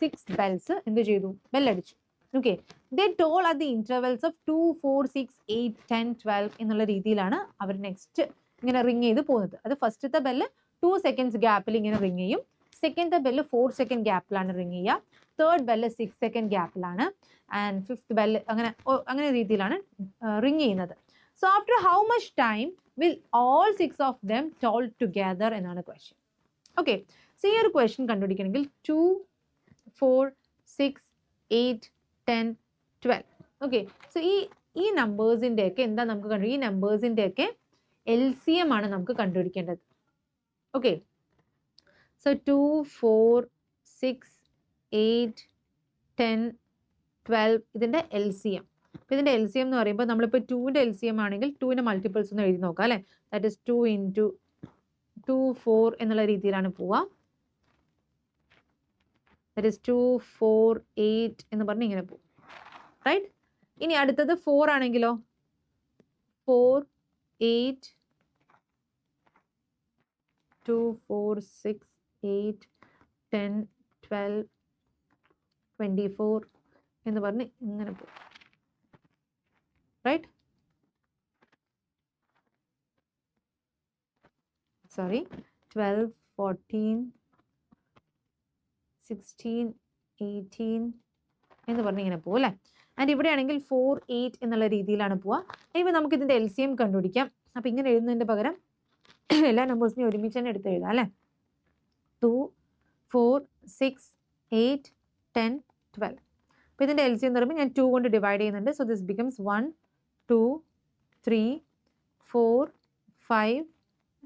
6 bells എന്ത് ചെയ്തു, ബെല്ലടിച്ചു. Okay, they toll at the intervals of 2 4 6 8 10 12 എന്നുള്ള രീതിയിലാണ് അവർ next ഇങ്ങനെ ring ചെയ്ത് പോകുന്നത്. അത് ഫസ്റ്റത്തെ ബെല്ല് 2 seconds ഗ്യാപ്പിൽ ഇങ്ങനെ റിങ് ചെയ്യും. സെക്കൻഡത്തെ ബെല്ല് 4 second ഗ്യാപ്പിലാണ് റിങ് ചെയ്യുക. തേർഡ് ബെല്ല് 6 second ഗ്യാപ്പിലാണ്. ആൻഡ് ഫിഫ്ത്ത് ബെല്ല് അങ്ങനെ രീതിയിലാണ് റിങ് ചെയ്യുന്നത്. So after how much time will all 6 of them toll together എന്നാണ് ക്വസ്റ്റ്യൻ. ഓക്കെ, സോ ഈ ഒരു ക്വസ്റ്റ്യൻ കണ്ടുപിടിക്കണമെങ്കിൽ 2 4 6 8 10 12. ഓക്കെ, സോ ഈ നമ്പേഴ്സിൻ്റെ ഒക്കെ എന്താ നമുക്ക് ഈ നമ്പേഴ്സിൻ്റെ ഒക്കെ LCM ആണ് നമുക്ക് കണ്ടുപിടിക്കേണ്ടത്. ഓക്കെ, സോ 2 4 6 8 10 12 ഇതിൻ്റെ LCM. അപ്പോൾ ഇതിൻ്റെ LCM എന്ന് പറയുമ്പോൾ നമ്മളിപ്പോൾ 2ൻ്റെ LCM ആണെങ്കിൽ 2ൻ്റെ മൾട്ടിപ്പിൾസ് ഒന്ന് എഴുതി നോക്കാം അല്ലേ. ദാറ്റ് ഇസ് 2 into 2 4 എന്നുള്ള രീതിയിലാണ് പോവുക. ദാറ്റ് ഇസ് 2 4 8 എന്ന് പറഞ്ഞ് ഇങ്ങനെ പോകും, റൈറ്റ്? ഇനി അടുത്തത് 4 ആണെങ്കിലോ 4 8 2 4 6 8 10 12 24 എന്ന് പറഞ്ഞ് ഇങ്ങനെ പോകും, റൈറ്റ്? സോറി 12 14 16 18 എന്ന് പറഞ്ഞ് ഇങ്ങനെ പോകും അല്ലേ. ആൻഡ് ഇവിടെ ആണെങ്കിൽ 4 8 എന്നുള്ള രീതിയിലാണ് പോവുക. ഇപ്പം നമുക്ക് ഇതിൻ്റെ LCM കണ്ടുപിടിക്കാം. അപ്പം ഇങ്ങനെ എഴുതുന്നതിൻ്റെ പകരം എല്ലാ നമ്പേഴ്സിനെയും ഒരുമിച്ച് തന്നെ എടുത്ത് എഴുതാം അല്ലേ. 2 4 6 8 10 12. അപ്പോൾ ഇതിൻ്റെ LCM എന്ന് പറയുമ്പോൾ ഞാൻ 2 കൊണ്ട് ഡിവൈഡ് ചെയ്യുന്നുണ്ട്. So this becomes 1 2 3 4 5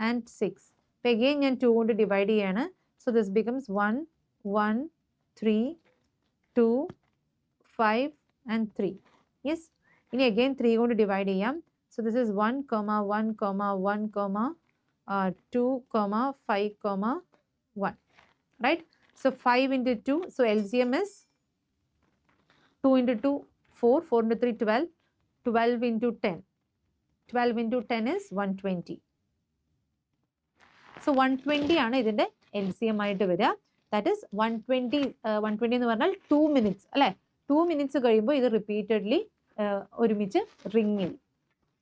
and 6. അപ്പോൾ എഗെയിൻ ഞാൻ 2 കൊണ്ട് ഡിവൈഡ് ചെയ്യാണ്. So this becomes 1 1 3 2 5 and 3. Yes, ഇനി അഗെയിൻ 3 കൊണ്ട് ഡിവൈഡ് ചെയ്യാം. So this is 1 1 1 2 5 1, right? So 5 into 2, so LCM is 2 into 2 4 4 into 3 12 12 into 10 12 into 10 is 120. So 120 ആണ് ഇതിൻ്റെ LCM ആയിട്ട് വരിക. ദാറ്റ് ഇസ് 120 എന്ന് പറഞ്ഞാൽ 2 minutes അല്ലേ. 2 minutes കഴിയുമ്പോൾ ഇത് റിപ്പീറ്റഡ്ലി ഒരുമിച്ച് റിങ് ചെയ്യും.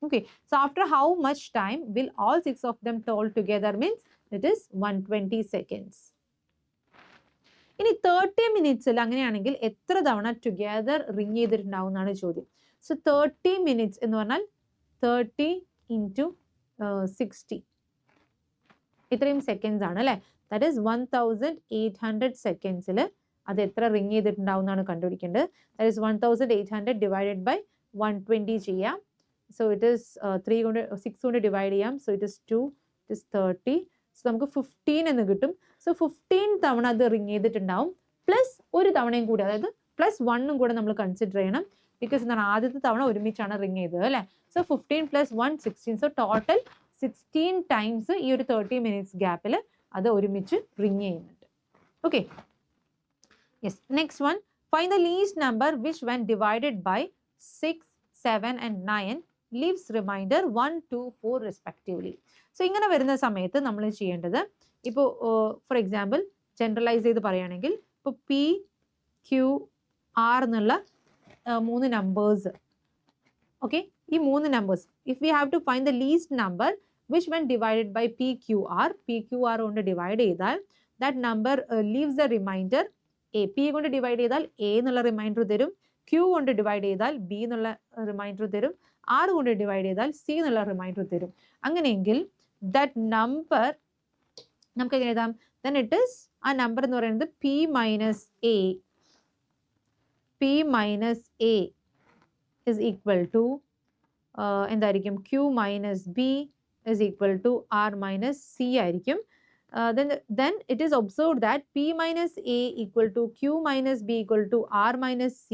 Okay, so after how much time will all 6 of them toll together means it is 120 seconds. ഇനി 30 minutesൽ അങ്ങനെയാണെങ്കിൽ എത്ര തവണ ടുഗെദർ റിങ് ചെയ്തിട്ടുണ്ടാവും എന്നാണ് ചോദ്യം. സോ 30 minutes എന്ന് പറഞ്ഞാൽ 30 into 60 ഇത്രയും സെക്കൻഡ്സ് ആണ് അല്ലേ. ദാറ്റ് ഈസ് 1800 സെക്കൻഡ്സിൽ അത് എത്ര റിങ് ചെയ്തിട്ടുണ്ടാവും എന്നാണ് കണ്ടുപിടിക്കേണ്ടത്. ദാറ്റ് ഈസ് 1800 ഡിവൈഡഡ് ബൈ 120 ചെയ്യാം. സോ ഇറ്റ് ഈസ് 3 കൊണ്ട് 6 കൊണ്ട് ഡിവൈഡ് ചെയ്യാം. So it is 2, it is 30. So നമുക്ക് 15 എന്ന് കിട്ടും. സോ 15 തവണ അത് റിങ് ചെയ്തിട്ടുണ്ടാവും, പ്ലസ് ഒരു തവണയും കൂടി, അതായത് പ്ലസ് 1 കൂടെ നമ്മൾ കൺസിഡർ ചെയ്യണം. ബിക്കോസ് എന്താണ്, ആദ്യത്തെ തവണ ഒരുമിച്ചാണ് റിങ് ചെയ്തത് അല്ലേ. സോ 15 + 1 16. സോ ടോട്ടൽ 16 ടൈംസ് ഈ ഒരു 30 മിനിറ്റ്സ് ഗ്യാപ്പിൽ അത് ഒരുമിച്ച് റിങ് ചെയ്യുന്നുണ്ട്. Okay, yes. Next one, find the least number which when divided by 6, 7 and 9 leaves remainder 1, 2, 4 respectively. So ഇങ്ങനെ വരുന്ന സമയത്ത് നമ്മൾ ചെയ്യേണ്ടത്, ഇപ്പോൾ ഫോർ എക്സാമ്പിൾ ജനറലൈസ് ചെയ്ത് പറയുകയാണെങ്കിൽ, ഇപ്പോൾ പി ക്യു ആർ എന്നുള്ള 3 നമ്പേഴ്സ്. ഓക്കെ, ഈ 3 numbers if we have to find the least number which when divided by p q r കൊണ്ട് ഡിവൈഡ് ചെയ്താൽ that number leaves the reminder a. P കൊണ്ട് divide ചെയ്താൽ a എന്നുള്ള reminder തരും, q കൊണ്ട് divide ചെയ്താൽ b എന്നുള്ള റിമൈൻഡർ തരും, ആർ കൊണ്ട് ഡിവൈഡ് ചെയ്താൽ സി എന്നുള്ള റിമൈൻഡർ തരും. അങ്ങനെയെങ്കിൽ ദാറ്റ് നമ്പർ നമുക്ക് എങ്ങനെ എഴുതാം? ദെൻ ഇറ്റ് ഈസ്, ആ നമ്പർ എന്ന് പറയുന്നത് p minus a is equal to എന്തായിരിക്കും? Q minus b is equal to r minus c ആയിരിക്കും. Then it is observed that P minus A equal to Q minus B equal to R minus C.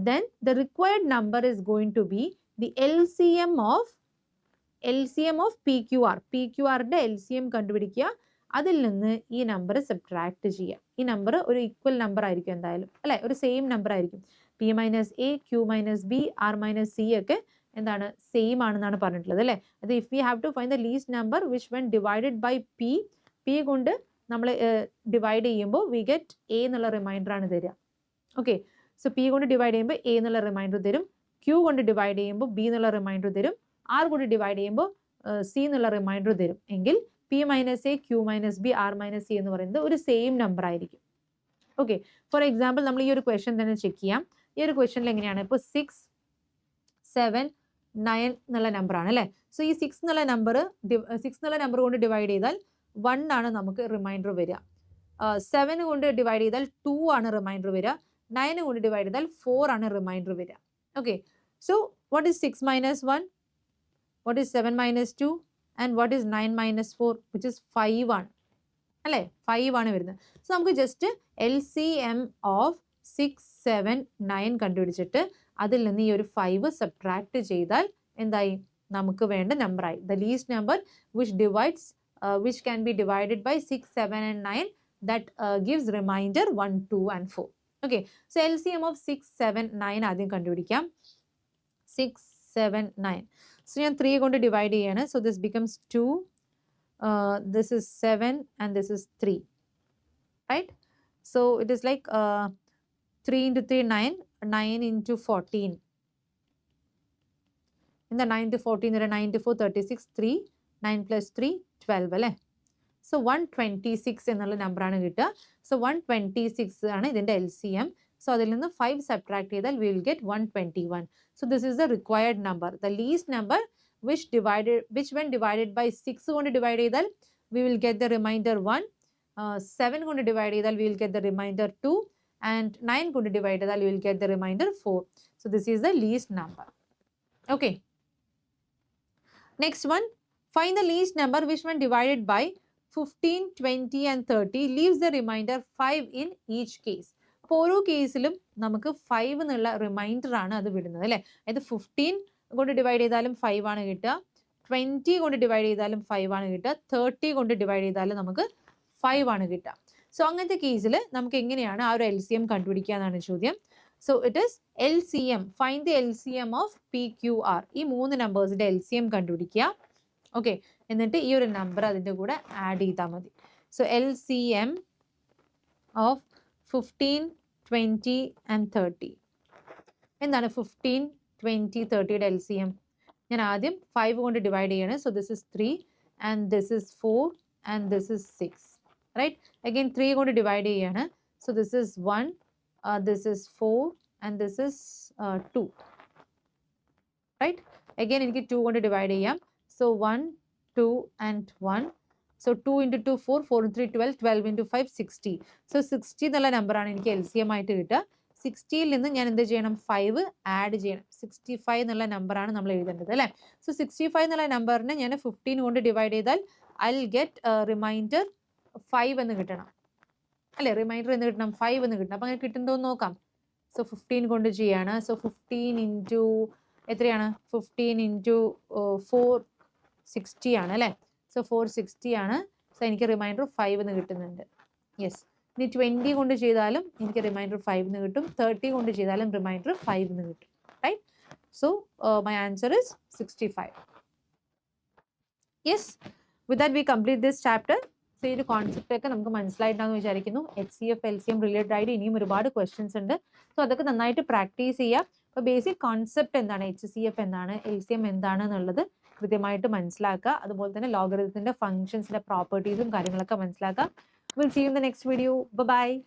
Then the required number is going to be the LCM of PQR. PQRന്റെ LCM കണ്ടുപിടിക്കുക, അതിൽ നിന്ന് ഈ number subtract ചെയ്യുക. ഈ number ഒരു equal number ആയിരിക്കും എന്തായാലും അല്ലെ, ഒരു സെയിം നമ്പർ ആയിരിക്കും. P minus A, Q minus B, R minus C ഒക്കെ എന്താണ്, സെയിം ആണെന്നാണ് പറഞ്ഞിട്ടുള്ളത് അല്ലേ. അത് if we have to find the least number which when divided by p കൊണ്ട് നമ്മൾ ഡിവൈഡ് ചെയ്യുമ്പോൾ വി ഗെറ്റ് എ എന്നുള്ള റിമൈൻഡർ ആണ് തരിക. ഓക്കെ, സോ പി കൊണ്ട് ഡിവൈഡ് ചെയ്യുമ്പോൾ എ എന്നുള്ള റിമൈൻഡർ തരും, ക്യൂ കൊണ്ട് ഡിവൈഡ് ചെയ്യുമ്പോൾ ബി എന്നുള്ള റിമൈൻഡർ തരും, ആർ കൊണ്ട് ഡിവൈഡ് ചെയ്യുമ്പോൾ സി എന്നുള്ള റിമൈൻഡർ തരും. എങ്കിൽ p minus a, q minus b, r minus c എന്ന് പറയുന്നത് ഒരു സെയിം നമ്പർ ആയിരിക്കും. ഓക്കെ, ഫോർ എക്സാമ്പിൾ നമ്മൾ ഈ ഒരു ക്വസ്റ്റ്യൻ തന്നെ ചെക്ക് ചെയ്യാം. ഈ ഒരു ക്വസ്റ്റ്യനിൽ എങ്ങനെയാണ്, ഇപ്പോൾ 6, 7, 9 എന്നുള്ള നമ്പർ ആണ് അല്ലേ. സോ ഈ 6 എന്നുള്ള നമ്പർ കൊണ്ട് ഡിവൈഡ് ചെയ്താൽ 1 ആണ് നമുക്ക് റിമൈൻഡർ വരിക. 7 കൊണ്ട് ഡിവൈഡ് ചെയ്താൽ 2 ആണ് റിമൈൻഡർ വരിക. 9 കൊണ്ട് ഡിവൈഡ് ചെയ്താൽ 4 ആണ് റിമൈൻഡർ വരിക. Okay, so what is 6 minus 1, what is 7 minus 2 and what is 9 minus 4, which is 5 ആണ് അല്ലേ. 5 ആണ് വരുന്നത്. സോ നമുക്ക് ജസ്റ്റ് LCM ഓഫ് 6, 7, 9 കണ്ടുപിടിച്ചിട്ട് അതിൽ നിന്ന് ഈ ഒരു 5 സബ്ട്രാക്ട് ചെയ്താൽ എന്തായി, നമുക്ക് വേണ്ട നമ്പർ ആയി. The least number which can be divided by 6, 7 and 9 that gives remainder 1, 2 and 4. Okay, so LCM of 6, 7, 9 ആദ്യം കണ്ടുപിടിക്കാം. 6, 7, 9. So ഞാൻ 3 കൊണ്ട് ഡിവൈഡ് ചെയ്യാണ്. So this becomes 2, this is 7 and this is 3, right? So it is like 3 into 3, 9, 9 into 14. In the 9 to 14, there are 9 to 4, 36, 3, 9 plus 3, 12 അല്ലേ. So 126 എന്നുള്ള നമ്പറാണ് കിട്ടുക. So 126 ആണ് ഇതിൻ്റെ LCM. സോ അതിൽ നിന്ന് 5 സബ്ട്രാക്ട് ചെയ്താൽ we will get 121. So this is the required number. The least number which when divided by 6 കൊണ്ട് ഡിവൈഡ് ചെയ്താൽ we will get the remainder 1. 7 കൊണ്ട് ഡിവൈഡ് ചെയ്താൽ we will get the remainder 2. And 9 കൊണ്ട് divide ചെയ്താൽ you will get the remainder 4. So this is the least number. Okay. Next one, find the least number which when divided by 15, 20 and 30 leaves the remainder 5 in each case. അപ്പോൾ ഓരോ കേസിലും നമുക്ക് 5 എന്നുള്ള reminder ആണ് അത് വിടുന്നത് അല്ലേ. അതായത് 15 കൊണ്ട് ഡിവൈഡ് ചെയ്താലും 5 ആണ് കിട്ടുക, 20 കൊണ്ട് ഡിവൈഡ് ചെയ്താലും 5 ആണ് കിട്ടുക, 30 കൊണ്ട് ഡിവൈഡ് ചെയ്താലും നമുക്ക് 5 ആണ് കിട്ടുക. സോ അങ്ങനത്തെ കേസിൽ നമുക്ക് എങ്ങനെയാണ് ആ ഒരു LCM കണ്ടുപിടിക്കുക എന്നാണ് ചോദ്യം. So it is LCM, find the LCM of PQR. ഈ 3 നമ്പേഴ്സിൻ്റെ LCM കണ്ടുപിടിക്കുക. ഓക്കെ, എന്നിട്ട് ഈ ഒരു നമ്പർ അതിൻ്റെ കൂടെ ആഡ് ചെയ്താൽ മതി. So LCM of 15, 20 and 30. എന്താണ് 15, 20, 30യുടെ LCM? ഞാൻ ആദ്യം 5 കൊണ്ട് ഡിവൈഡ് ചെയ്യണം. So this is 3 and this is 4 and this is 6. Right, again 3 കൊണ്ട് ഡിവൈഡ് ചെയ്യാണ്. So this is 1, this is 4 and this is 2. Right, again എനിക്ക് 2 കൊണ്ട് ഡിവൈഡ് ചെയ്യാം. So 1, 2 and 1. So 2 into 2 4, 4 into 3 12, 12 into 5 60. സോ 60 എന്നുള്ള നമ്പറാണ് എനിക്ക് LCM ആയിട്ട് കിട്ടുക. 60യിൽ നിന്ന് ഞാൻ എന്ത് ചെയ്യണം? 5 ആഡ് ചെയ്യണം. 65 എന്നുള്ള നമ്പറാണ് നമ്മൾ എഴുതേണ്ടത് അല്ലേ? സോ 65 എന്നുള്ള നമ്പറിനെ ഞാൻ 15 കൊണ്ട് ഡിവൈഡ് ചെയ്താൽ ഐ വിൽ ഗെറ്റ് റിമൈൻഡർ 5 എന്ന് കിട്ടണം അല്ലേ? റിമൈൻഡർ എന്ന് കിട്ടണം 5 എന്ന് കിട്ടണം. അപ്പം അങ്ങനെ കിട്ടുന്നതെന്ന് നോക്കാം. സോ 15 കൊണ്ട് ചെയ്യാണ്. സോ 15 ഇൻറ്റു എത്രയാണ്? 15 ഇൻറ്റു 460 ആണ് അല്ലേ? സോ 460 ആണ്. സോ എനിക്ക് റിമൈൻഡർ 5 എന്ന് കിട്ടുന്നുണ്ട്. യെസ്. ഇനി 20 കൊണ്ട് ചെയ്താലും എനിക്ക് റിമൈൻഡർ 5 എന്ന് കിട്ടും. 30 കൊണ്ട് ചെയ്താലും റിമൈൻഡർ 5 എന്ന് കിട്ടും. Right? So my answer is 65. Yes. With that we complete this chapter. So ഈ ഒരു കോൺസെപ്റ്റ് ഒക്കെ നമുക്ക് മനസ്സിലായിട്ടുണ്ടാകുമെന്ന് വിചാരിക്കുന്നു. HCF LCM റിലേറ്റഡ് ആയിട്ട് ഇനിയും ഒരുപാട് ക്വസ്റ്റ്യൻസ് ഉണ്ട്. സോ അതൊക്കെ നന്നായിട്ട് പ്രാക്ടീസ് ചെയ്യുക. അപ്പോൾ ബേസിക് കോൺസെപ്റ്റ് എന്താണ്, HCF എന്താണ്, LCM എന്താണ് എന്നുള്ളത് കൃത്യമായിട്ട് മനസ്സിലാക്കുക. അതുപോലെ തന്നെ ലോഗരിതത്തിന്റെ ഫംഗ്ഷൻസിന്റെ പ്രോപ്പർട്ടീസും കാര്യങ്ങളൊക്കെ മനസ്സിലാക്കുക. We'll see you in the next video. Bye bye.